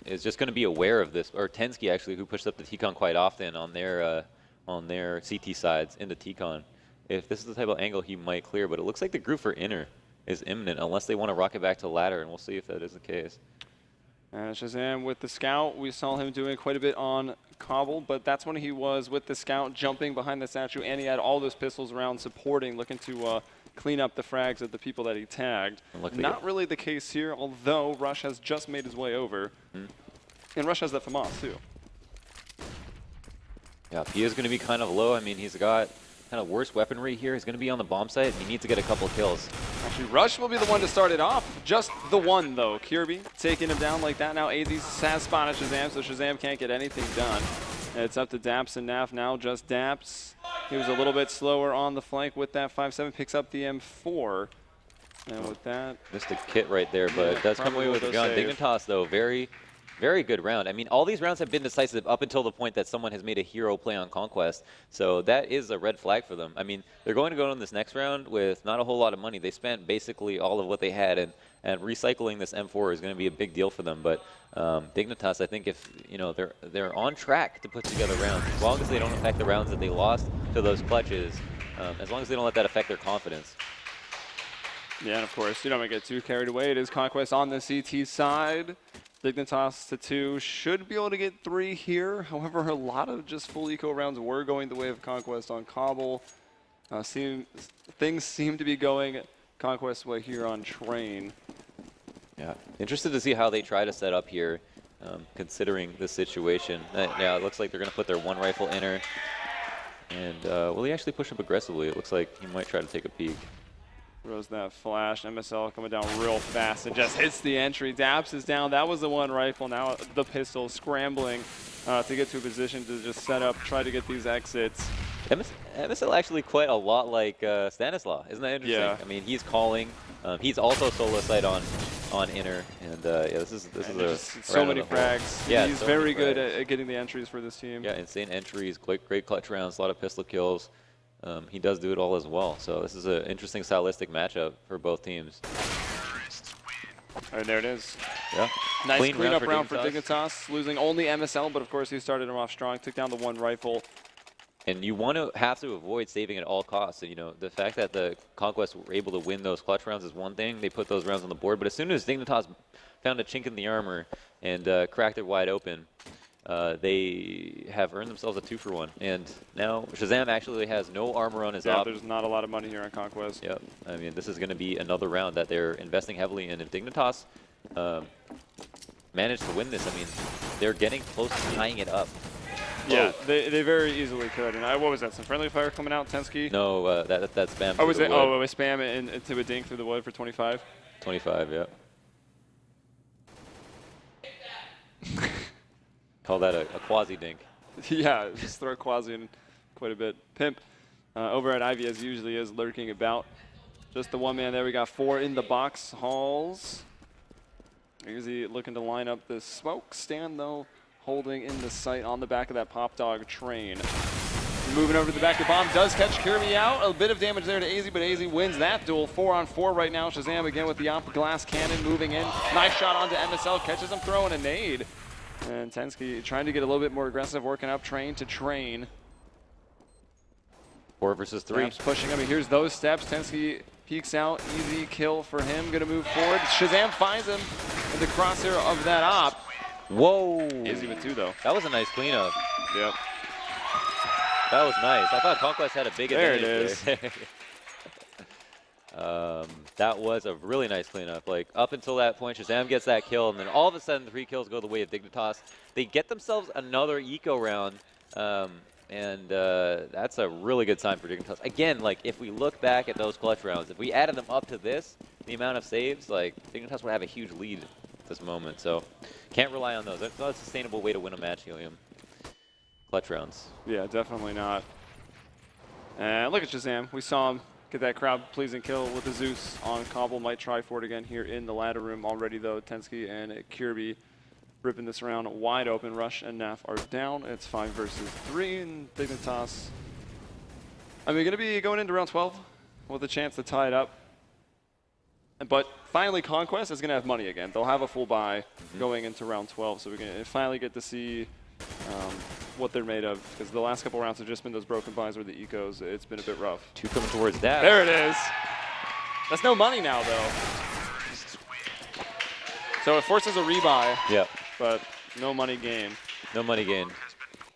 is just going to be aware of this, or Tensky actually, who pushed up the T-Con quite often on their CT sides into T-Con. If this is the type of angle he might clear, but it looks like the group for inner is imminent, unless they want to rocket back to ladder, and we'll see if that is the case. And Shazam with the scout. We saw him doing quite a bit on Cobble, but that's when he was with the scout jumping behind the statue, and he had all those pistols around supporting, looking to clean up the frags of the people that he tagged. Not really the case here, although Rush has just made his way over. And Rush has that FAMAS too. Yeah, P is going to be kind of low. I mean, he's got kind of worse weaponry here. He's going to be on the bomb site. He needs to get a couple kills. Actually, Rush will be the one to start it off. Just the one, though. Kirby taking him down like that. Now AZ has spotted Shazam, so Shazam can't get anything done. And it's up to Daps and Naf now. Just Daps. He was a little bit slower on the flank with that 5-7. Picks up the M4. And with that... Missed a kit right there, but it does come away with a gun. Dignitas, though, very good round. I mean, all these rounds have been decisive up until the point that someone has made a hero play on Conquest. So that is a red flag for them. I mean, they're going to go in this next round with not a whole lot of money. They spent basically all of what they had, and recycling this M4 is going to be a big deal for them. But Dignitas, I think if, you know, they're on track to put together rounds, as long as they don't affect the rounds that they lost to those clutches, as long as they don't let that affect their confidence. Yeah, and of course, you don't want to get too carried away. It is Conquest on the CT side. Dignitas to 2, should be able to get 3 here. However, a lot of just full eco rounds were going the way of Conquest on Cobble. Things seem to be going Conquest's way here on Train. Yeah, interested to see how they try to set up here, considering the situation. Yeah, it looks like they're going to put their one rifle inner. And will he actually push up aggressively? It looks like he might try to take a peek. Throws that flash. MSL coming down real fast and just hits the entry. Daps is down. That was the one rifle. Now the pistol scrambling to get to a position to just set up, try to get these exits. MSL actually quite a lot like Stanislaw. Isn't that interesting? Yeah. I mean, he's calling. He's also solo sight on inner, and yeah, this is so many frags. Yeah, he's so very good at getting the entries for this team. Yeah, insane entries, great clutch rounds, a lot of pistol kills. He does do it all as well. So this is an interesting stylistic matchup for both teams. And there it is. Yeah. Nice cleanup round for Dignitas, losing only MSL, but of course he started him off strong, took down the one rifle. And you have to avoid saving at all costs. And, you know, the fact that the Conquest were able to win those clutch rounds is one thing. They put those rounds on the board. But as soon as Dignitas found a chink in the armor and cracked it wide open, they have earned themselves a 2-for-1. And now Shazam actually has no armor on his op. There's not a lot of money here on Conquest. Yep. I mean, this is going to be another round that they're investing heavily in. If Dignitas manage to win this, I mean, they're getting close to tying it up. Yeah, they very easily could. And what was that? Some friendly fire coming out, Tensky? No, that's spam. Oh, was it? Oh, it was spam into a dink through the wood for 25. 25, yeah. Call that a quasi dink. Yeah, just throw quasi in quite a bit. Pimp over at Ivy, as usually is, lurking about. Just the one man there. We got 4 in the box. Halls. Easy looking to line up the smoke stand, though. Holding in the sight on the back of that Pop Dog Train. Moving over to the back, the bomb does catch Kirby out. A bit of damage there to AZ, but AZ wins that duel. 4-on-4 right now. Shazam again with the Op Glass Cannon moving in. Nice shot onto MSL, catches him throwing a nade. And Tensky trying to get a little bit more aggressive, working up Train to Train. 4 versus 3. Steps pushing him. Here's those steps. Tensky peeks out. Easy kill for him. Going to move forward. Shazam finds him in the crosshair of that op. Whoa. Izzy with 2, though. That was a nice cleanup. Yep. That was nice. I thought Conquest had a big advantage there. It is. That was a really nice cleanup. Like, up until that point, Shazam gets that kill, and then all of a sudden, 3 kills go the way of Dignitas. They get themselves another eco round, and that's a really good sign for Dignitas. Again, like, if we look back at those clutch rounds, if we added them up to this, the amount of saves, like, Dignitas would have a huge lead at this moment. So, can't rely on those. That's not a sustainable way to win a match, Helium. Clutch rounds. Yeah, definitely not. And look at Shazam. We saw him get that crowd-pleasing kill with the Zeus on Cobble. Might try for it again here in the ladder room already, though. Tensky and Kirby ripping this round wide open. Rush and Naf are down. It's 5 versus 3, and Dignitas. I mean, going to be going into round 12 with a chance to tie it up. But finally, Conquest is going to have money again. They'll have a full buy going into round 12, so we're going to finally get to see what they're made of, because the last couple rounds have just been those broken buys or the ecos. It's been a bit rough. 2 coming towards that. There it is. That's no money now, though. So it forces a rebuy. Yep. But no money gained. No money gained.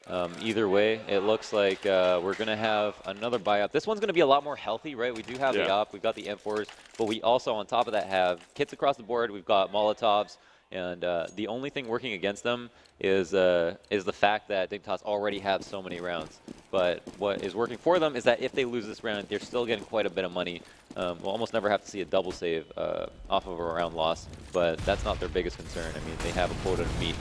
Either way, it looks like we're going to have another buyout. This one's going to be a lot more healthy, right? We do have the op, we've got the M4s, but we also, on top of that, have kits across the board. We've got Molotovs, and the only thing working against them is the fact that Dignitas already have so many rounds. But what is working for them is that if they lose this round, they're still getting quite a bit of money. We'll almost never have to see a double save off of a round loss, but that's not their biggest concern. I mean, they have a quota to meet.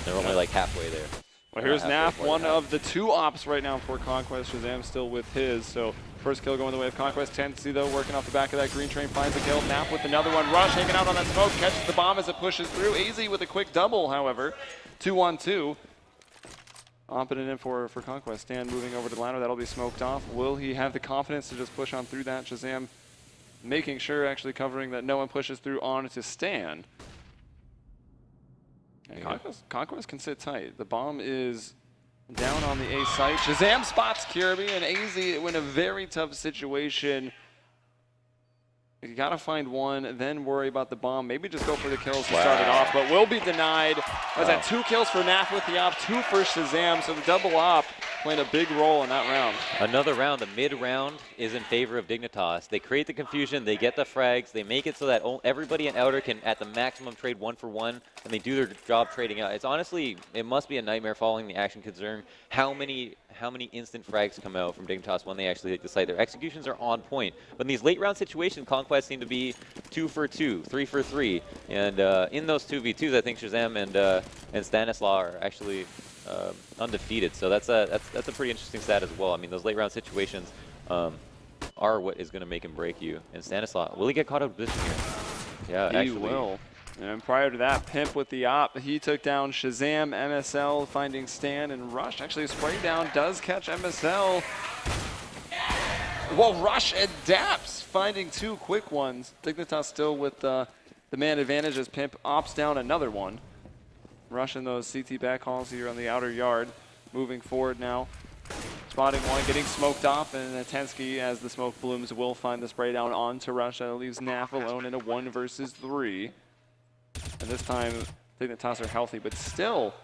They're only like halfway there. Well, here's Naf, one of the 2 ops right now for Conquest. Shazam still with his, so first kill going the way of Conquest. Tendency, though, working off the back of that green train, finds a kill. Naf with another one. Rush hanging out on that smoke, catches the bomb as it pushes through. Easy with a quick double, however. 2-on-2. Omping it in for Conquest. Stan moving over to the ladder. That'll be smoked off. Will he have the confidence to just push on through that? Shazam making sure, actually covering that no one pushes through on to Stan. Conquest can sit tight. The bomb is down on the A site. Shazam spots Kirby, and AZ in a very tough situation. You gotta find one, then worry about the bomb. Maybe just go for the kills to start it off, but will be denied. That's at 2 kills for Naf with the op, 2 for Shazam, so the double op playing a big role in that round. Another round, the mid-round is in favor of Dignitas. They create the confusion, they get the frags, they make it so that everybody in Outer can, at the maximum, trade 1 for 1, and they do their job trading out. It's honestly, it must be a nightmare following the action considering how many instant frags come out from Dignitas when they actually take the site. Their executions are on point. But in these late round situations, Conquest seem to be 2 for 2, 3 for 3. And in those 2v2s, I think Shazam and Stanislaw are actually undefeated. So that's a pretty interesting stat as well. I mean, those late round situations are what is going to make him break you. And Stanislaw, will he get caught out of position here? Yeah, He will. And prior to that, Pimp with the op, he took down Shazam, MSL, finding Stan, and Rush. Actually, a spray down does catch MSL. Well, Rush adapts, finding 2 quick ones. Dignitas still with the man advantage as Pimp ops down another one. Rush in those CT backhauls here on the outer yard. Moving forward now. Spotting one, getting smoked off, and Tensky, as the smoke blooms, will find the spray down onto Rush. That leaves Naf alone in a 1 versus 3. And this time, Dignitas are healthy, but still,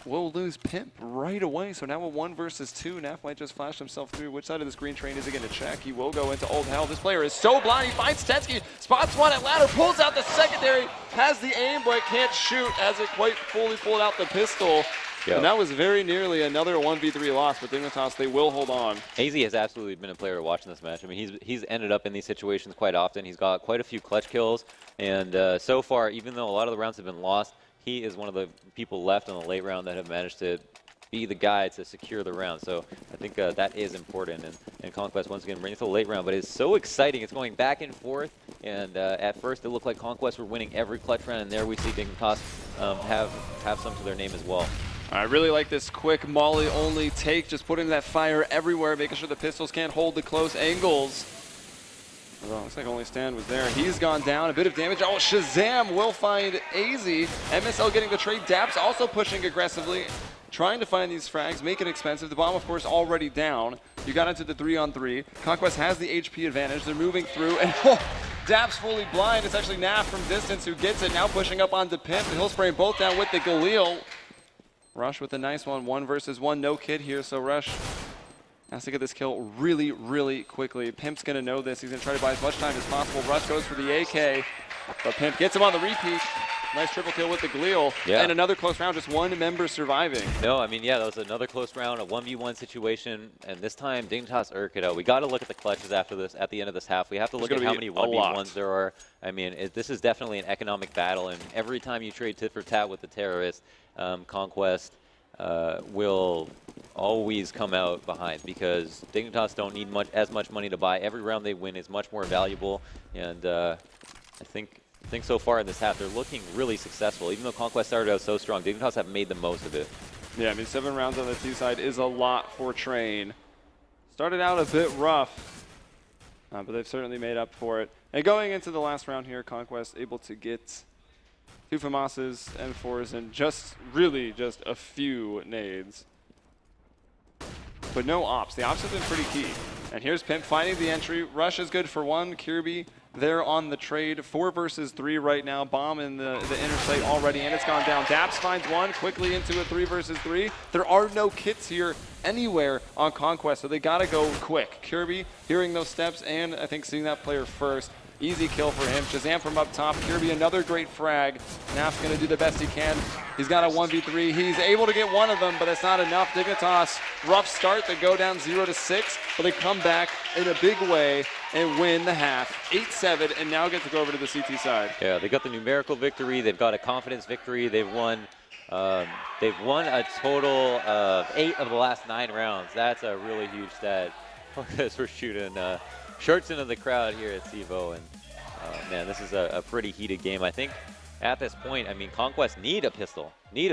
we'll lose Pimp right away. So now a 1 versus 2. Naf might just flash himself through. Which side of this green train is he going to check? He will go into old hell. This player is so blind. He finds Tensky, spots one at ladder, pulls out the secondary, has the aim, but can't shoot as it quite fully pulled out the pistol. Yep. And that was very nearly another 1v3 loss, but Dignitas, they will hold on. AZ has absolutely been a player to watch in this match. I mean, he's ended up in these situations quite often. He's got quite a few clutch kills, and so far, even though a lot of the rounds have been lost, he is one of the people left in the late round that have managed to be the guy to secure the round. So I think that is important, and Conquest once again bringing it to the late round, but it's so exciting. It's going back and forth, and at first it looked like Conquest were winning every clutch round, and there we see Dignitas have some to their name as well. I really like this quick molly-only take, just putting that fire everywhere, making sure the pistols can't hold the close angles. Well, looks like only Stan was there. He's gone down, a bit of damage. Oh, Shazam will find AZ. MSL getting the trade. Daps also pushing aggressively, trying to find these frags, make it expensive. The bomb, of course, already down. You got into the 3-on-3. Conquest has the HP advantage. They're moving through, and Daps fully blind. It's actually Naf from distance who gets it, now pushing up onto Pimp. He'll spray both down with the Galil. Rush with a nice one, 1 versus 1, no kid here, so Rush has to get this kill really, really quickly. Pimp's gonna know this. He's gonna try to buy as much time as possible. Rush goes for the AK, but Pimp gets him on the repeat. Nice triple kill with the Galil, and another close round, just 1 member surviving. No, I mean, yeah, that was another close round, a 1v1 situation, and this time Dignitas irk it out. We got to look at the clutches after this, at the end of this half. We have to look at how many 1v1s there are. I mean, this is definitely an economic battle, and every time you trade tit for tat with the terrorist, Conquest will always come out behind because Dignitas don't need as much money to buy. Every round they win is much more valuable, and I think so far in this half they're looking really successful. Even though Conquest started out so strong, Dignitas have made the most of it. Yeah, I mean, 7 rounds on the T side is a lot for Train. Started out a bit rough, but they've certainly made up for it. And going into the last round here, Conquest able to get 2 FAMASs, M4s, and just a few nades. But no ops. The ops have been pretty key. And here's Pimp finding the entry. Rush is good for 1. Kirby there on the trade. 4 versus 3 right now. Bomb in the inner sight already, and it's gone down. Daps finds one, quickly into a 3 versus 3. There are no kits here anywhere on Conquest, so they gotta go quick. Kirby hearing those steps and I think seeing that player first. Easy kill for him. Shazam from up top. Kirby, another great frag. Naf's going to do the best he can. He's got a 1v3. He's able to get one of them, but that's not enough. Dignitas, rough start. They go down 0-6, but they come back in a big way and win the half. 8-7, and now get to go over to the CT side. Yeah, they got the numerical victory. They've got a confidence victory. They've won a total of 8 of the last 9 rounds. That's a really huge stat because we're shooting shirts into the crowd here at CEVO, and man, this is a pretty heated game. I think at this point, I mean, Conquest need a pistol. You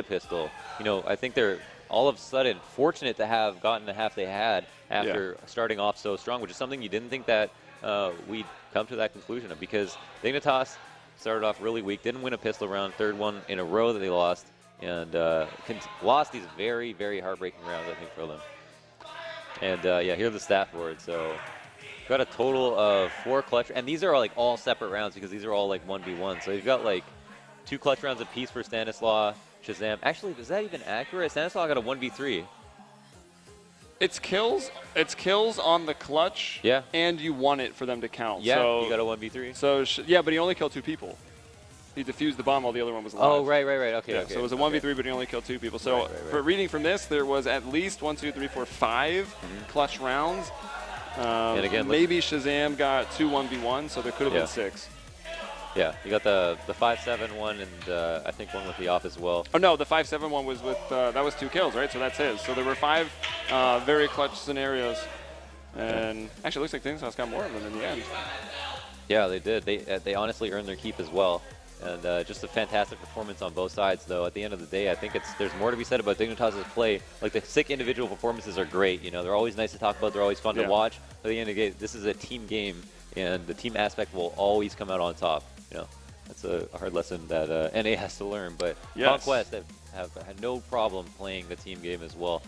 know, I think they're all of a sudden fortunate to have gotten the half they had after starting off so strong, which is something you didn't think that we'd come to that conclusion of, because Dignitas started off really weak, didn't win a pistol round, 3rd one in a row that they lost, and lost these very, very heartbreaking rounds, I think, for them. And yeah, here are the stat boards. So got a total of 4 clutch, and these are like all separate rounds because these are all like 1v1. So you've got like 2 clutch rounds apiece for Stanislaw, Shazam. Actually, is that even accurate? Stanislaw got a 1v3. It's kills on the clutch, and you want it for them to count. Yeah, so, you got a 1v3. So yeah, but he only killed 2 people. He defused the bomb while the other one was alive. Oh, right. Okay, yeah, okay. So it was a 1v3, but he only killed 2 people. So for reading from this, there was at least 1, 2, 3, 4, 5 clutch rounds. And again, maybe Shazam got 2 1v1, so there could have been 6. Yeah, you got the 5-7 one, and I think one with the off as well. Oh no, the 5-7 one was with that was 2 kills, right? So that's his. So there were 5 very clutch scenarios, and actually it looks like Dignitas got more of them in the end. Yeah, they did. They honestly earned their keep as well. And just a fantastic performance on both sides, though. At the end of the day, I think there's more to be said about Dignitas' play. Like, the sick individual performances are great. You know, they're always nice to talk about. They're always fun to watch. But at the end of the day, this is a team game, and the team aspect will always come out on top. You know, that's a hard lesson that NA has to learn. But Conquest have had no problem playing the team game as well.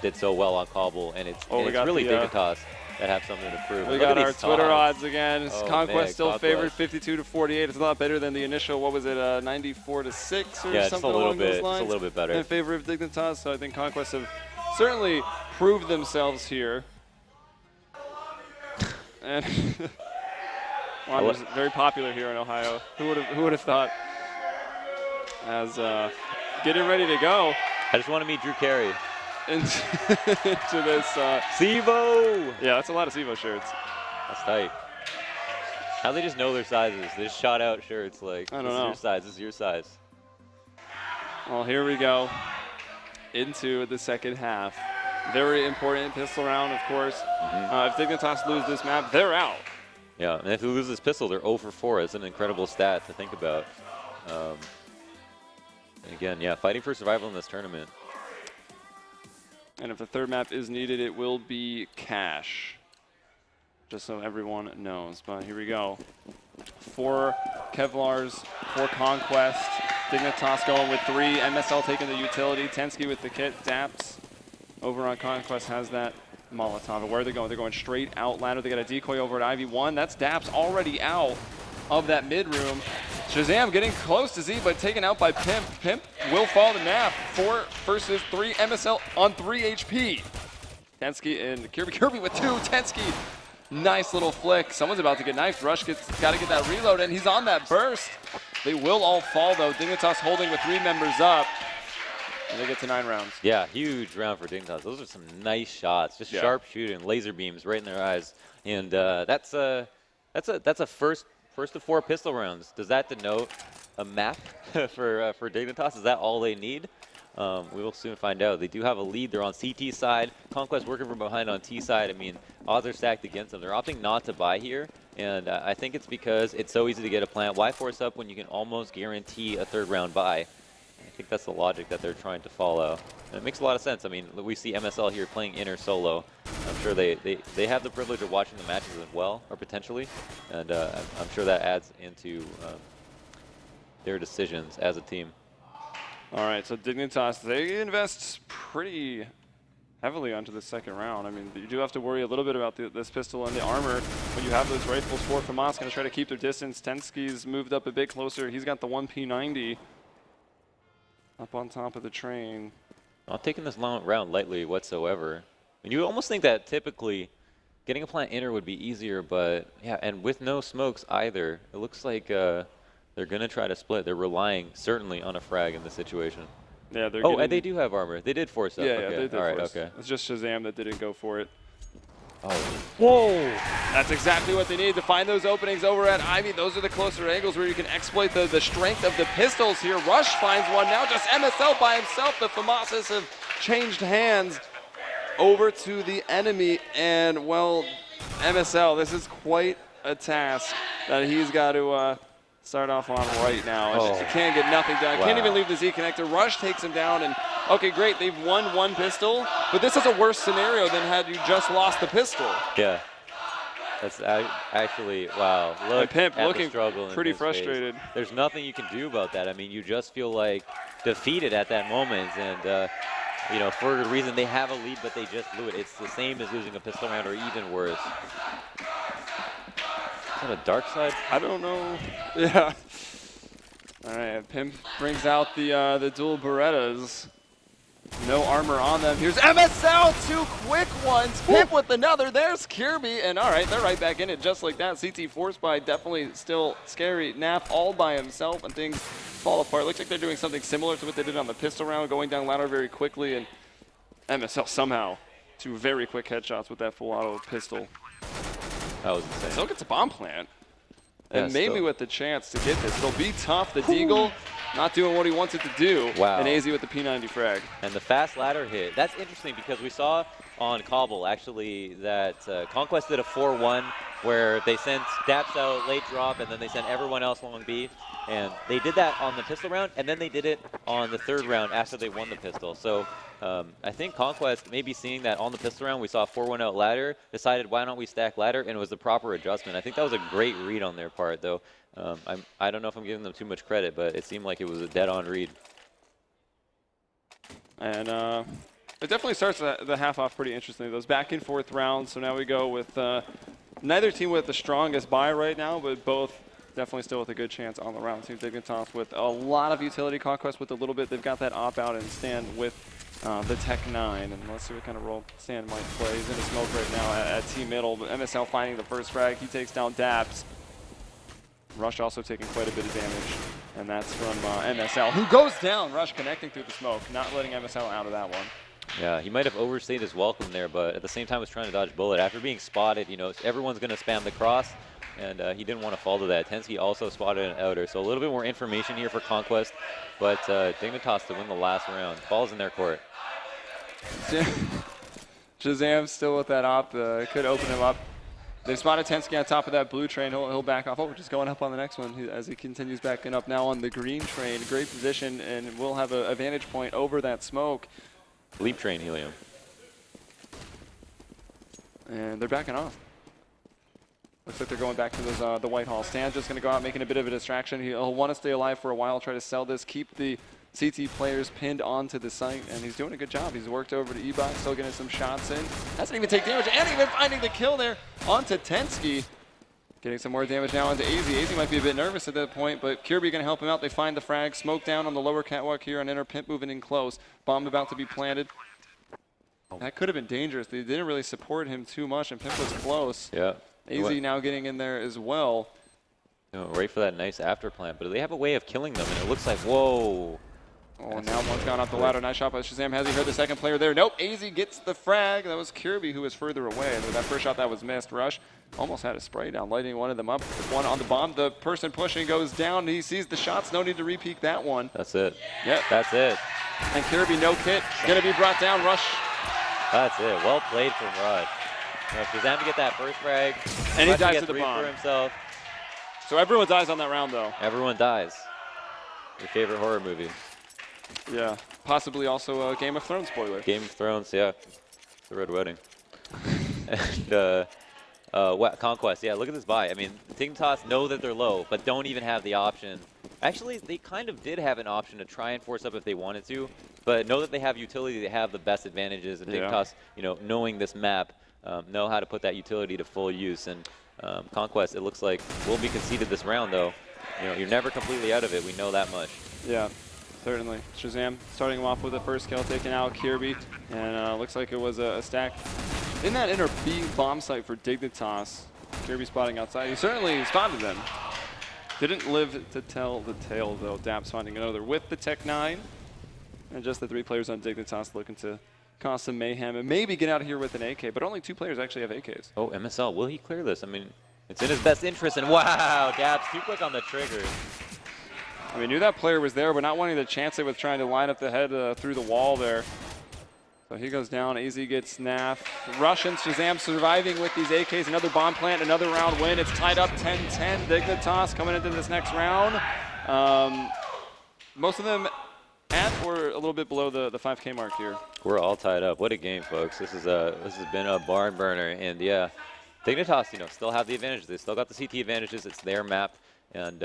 Did so well on Cobble, and it's really Dignitas that have something to prove. We got our Twitter odds again. Oh, Conquest still favored Conquest. 52-48. It's a lot better than the initial, what was it, 94-6 or something along those lines. It's a little bit better. In favor of Dignitas, so I think Conquest have certainly proved themselves here. And Wander's very popular here in Ohio. Who would have thought? As getting ready to go. I just want to meet Drew Carey. Into this CEVO! Yeah, that's a lot of CEVO shirts. That's tight. How they just know their sizes? They just shot out shirts like, I don't know. This is your size. Well, here we go into the second half. Very important pistol round, of course. If Dignitas lose this map, they're out. Yeah, and if they lose this pistol, they're 0 for 4. It's an incredible stat to think about. And again, yeah, fighting for survival in this tournament. And if the third map is needed, it will be Cash. Just so everyone knows. But here we go. 4 Kevlars, 4 Conquest. Dignitas going with 3. MSL taking the utility. Tensky with the kit. Daps over on Conquest has that Molotov. Where are they going? They're going straight out ladder. They got a decoy over at IV1. That's Daps already out of that mid room. Shazam getting close to Z, but taken out by Pimp. Pimp will fall to Naf. 4 versus 3. MSL on 3 HP. Tensky and Kirby with 2. Tensky, nice little flick. Someone's about to get knifed. Rush got to get that reload, and he's on that burst. They will all fall, though. Dignitas holding with 3 members up. And they get to 9 rounds. Yeah, huge round for Dignitas. Those are some nice shots. Just sharp shooting, laser beams right in their eyes. And that's a first of 4 pistol rounds. Does that denote a map for Dignitas? Is that all they need? We will soon find out. They do have a lead. They're on CT side. Conquest working from behind on T side. I mean, odds are stacked against them. They're opting not to buy here, and I think it's because it's so easy to get a plant. Why force up when you can almost guarantee a 3rd round buy? I think that's the logic that they're trying to follow. And it makes a lot of sense. I mean, we see MSL here playing inner solo. I'm sure they have the privilege of watching the matches as well, or potentially, and I'm sure that adds into their decisions as a team. All right, so Dignitas, they invest pretty heavily onto the second round. I mean, you do have to worry a little bit about this pistol and the armor when you have those rifles. For FAMAS going to try to keep their distance. Tensky's moved up a bit closer. He's got the 1P90 up on top of the train. Not taking this long round lightly whatsoever. And you almost think that typically getting a plant inner would be easier, but yeah, and with no smokes either, it looks like they're going to try to split. They're relying certainly on a frag in this situation. Yeah, they're and they do have armor. They did force up. Yeah, okay. yeah, they did All right, force. okay. It's just Shazam that didn't go for it. Oh. Whoa! That's exactly what they need to find those openings over at Ivy. Those are the closer angles where you can exploit the strength of the pistols here. Rush finds one now, just MSL by himself. The FAMASs have changed hands over to the enemy, and well, MSL, this is quite a task that he's got to start off on right now. He can't get nothing done. Wow. Can't even leave the Z connector. Rush takes him down, and okay, great, they've won one pistol, but this is a worse scenario than had you just lost the pistol. Yeah. That's actually, wow. Look And Pimp at looking the struggle in pretty his frustrated. face. There's nothing you can do about that. I mean, you just feel like defeated at that moment, and you know, for a reason, they have a lead, but they just blew it. It's the same as losing a pistol round, or even worse. Is that a dark side? I don't know. Yeah. All right, Pimp brings out the dual Berettas. No armor on them. Here's MSL, two quick ones. Pimp with another. There's Kirby, and all right, they're right back in it just like that. CT Force by definitely still scary. Nap all by himself, and things fall apart. Looks like they're doing something similar to what they did on the pistol round, going down ladder very quickly, and MSL somehow two very quick headshots with that full auto pistol. That was insane. Still gets a bomb plant. Yeah, And maybe still. with the chance to get this. It'll be tough. The Deagle not doing what he wants it to do. Wow. And AZ with the P90 frag. And the fast ladder hit. That's interesting because we saw on Cobble actually that Conquest did a 4-1 where they sent Daps out late drop and then they sent everyone else long B. And they did that on the pistol round, and then they did it on the third round after they won the pistol. So I think Conquest, maybe seeing that on the pistol round, we saw a 4-1 out ladder, decided why don't we stack ladder, and it was the proper adjustment. I think that was a great read on their part, though. I don't know if I'm giving them too much credit, but it seemed like it was a dead-on read. And it definitely starts the half off pretty interestingly. Those back and forth rounds. So now we go with neither team with the strongest buy right now, but both definitely still with a good chance on the round. Team Dignitas with a lot of utility. Conquest with a little bit. They've got that op out and stand with the Tech 9. And let's see what kind of role Stan might play. He's in a smoke right now at T middle. But MSL finding the first frag. He takes down Daps. Rush also taking quite a bit of damage. And that's from MSL, who goes down. Rush connecting through the smoke, not letting MSL out of that one. Yeah, he might have overstayed his welcome there, but at the same time was trying to dodge bullet. After being spotted, you know, everyone's going to spam the cross, and he didn't want to fall to that. Tensky also spotted an outer, so a little bit more information here for Conquest, but Dignitas to win the last round. Ball's in their court. Shazam still with that op, could open him up. They spotted Tensky on top of that blue train. He'll back off. Oh, we're just going up on the next one as he continues backing up now on the green train. Great position, and we'll have a vantage point over that smoke. Leap train, Helium. And they're backing off. Looks like they're going back to those, the Whitehall. Stan's just going to go out making a bit of a distraction. He'll want to stay alive for a while, try to sell this, keep the CT players pinned onto the site, and he's doing a good job. He's worked over to Ebot, still getting some shots in. Doesn't even take damage, and even finding the kill there onto Tensky. Getting some more damage now onto AZ. AZ might be a bit nervous at that point, but Kirby going to help him out. They find the frag. Smoke down on the lower catwalk here on inner. Pimp moving in close. Bomb about to be planted. That could have been dangerous. They didn't really support him too much, and Pimp was close. Yeah. AZ now getting in there as well. You know, right for that nice after plant, but they have a way of killing them, and it looks like, whoa. Oh, now one's gone off the ladder. Nice shot by Shazam. Has he heard the second player there? Nope. AZ gets the frag. That was Kirby who was further away. That first shot that was missed. Rush almost had a spray down, lighting one of them up. One on the bomb. The person pushing goes down. He sees the shots. No need to repeat that one. That's it. Yep. That's it. And Kirby, no kit. Going to be brought down. Rush. That's it. Well played from Rush. You know, Shazam to get that first frag. And he Rush dives get to the 3 bomb. for himself. So everyone dies on that round, though. Everyone dies. Your favorite horror movie. Yeah. Possibly also a Game of Thrones spoiler. Game of Thrones, yeah. The Red Wedding. And Conquest, yeah, look at this buy. I mean, Dignitas know that they're low, but don't even have the option Actually, they kind of did have an option to try and force up if they wanted to, but know that they have utility, they have the best advantages, and Dignitas, you know, knowing this map, know how to put that utility to full use. And Conquest, it looks like, will be conceded this round, though. You know, you're never completely out of it. We know that much. Yeah, certainly. Shazam starting him off with the first kill, taking out Kirby, and looks like it was a stack in that inner B bomb site for Dignitas. Kirby spotting outside. He certainly spotted them. Didn't live to tell the tale, though. Daps finding another with the Tech 9. And just the 3 players on Dignitas looking to cause some mayhem and maybe get out of here with an AK, but only 2 players actually have AKs. Oh, MSL, will he clear this? I mean, it's in his best interest, and wow, Daps too quick on the trigger. I mean, knew that player was there, but not wanting to chance it with trying to line up the head through the wall there. So he goes down, AZ gets NAF. Russian Shazam surviving with these AKs, another bomb plant, another round win. It's tied up 10-10. Dignitas coming into this next round. Most of them at or a little bit below the 5K mark here. We're all tied up. What a game, folks. This has been a barn burner, and yeah, Dignitas, you know, still have the advantage. They still got the CT advantages. It's their map, and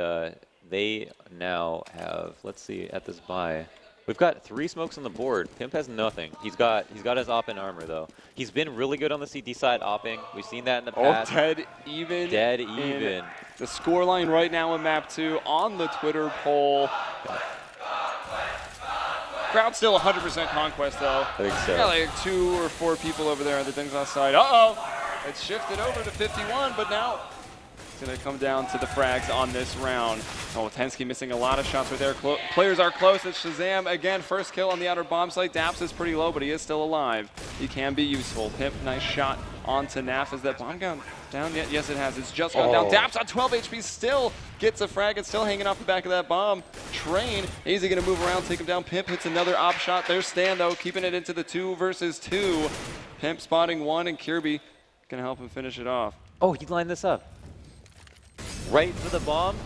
they now have, let's see, at this buy, we've got 3 smokes on the board. Pimp has nothing. He's got his op in armor, though. He's been really good on the CT side opping. We've seen that in the past. Dead even. Dead even. The scoreline right now in map 2 on the Twitter poll. Crowd still 100% Conquest, though. I think so. Yeah, like 2 or 4 people over there on the Dignitas side. Uh-oh! It's shifted over to 51, but now it's going to come down to the frags on this round. Oh, Tensky missing a lot of shots right there. Players are close. It's Shazam again. First kill on the outer bomb site. Daps is pretty low, but he is still alive. He can be useful. Pimp, nice shot onto Naf. Is that bomb gone down yet? Yes, it has. It's just gone down. Daps on 12 HP still gets a frag. It's still hanging off the back of that bomb. Train, easy going to move around, take him down. Pimp hits another op shot. There's Stan, though, keeping it into the 2 versus 2. Pimp spotting 1, and Kirby going to help him finish it off. Oh, he lined this up. Right for the bomb?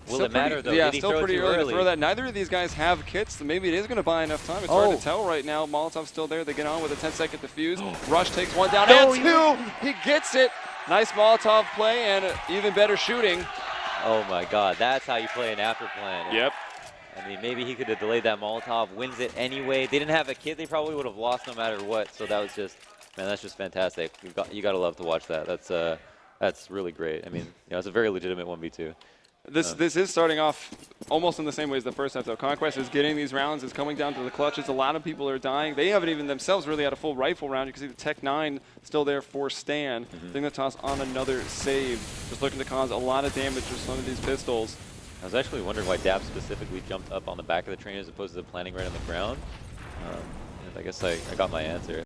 Will it matter, though? Yeah, Did he still throw it pretty too early to throw that. Neither of these guys have kits. Maybe it is going to buy enough time. It's hard to tell right now. Molotov's still there. They get on with a 10-second defuse. Rush takes 1 down, and 2! He gets it. Nice Molotov play and even better shooting. Oh, my God. That's how you play an after plan. Yep. I mean, maybe he could have delayed that Molotov, wins it anyway. They didn't have a kit. They probably would have lost no matter what. So that was just, man, that's just fantastic. You got to love to watch that. That's really great. I mean, you know, it's a very legitimate 1v2. This is starting off almost in the same way as the first half, though. Conquest is getting these rounds. It's coming down to the clutches. A lot of people are dying. They haven't even themselves really had a full rifle round. You can see the Tech 9 still there for Stan. Dignitas on another save. Just looking to cause a lot of damage with some of these pistols. I was actually wondering why Daps specifically jumped up on the back of the train as opposed to planning right on the ground. And I guess I got my answer.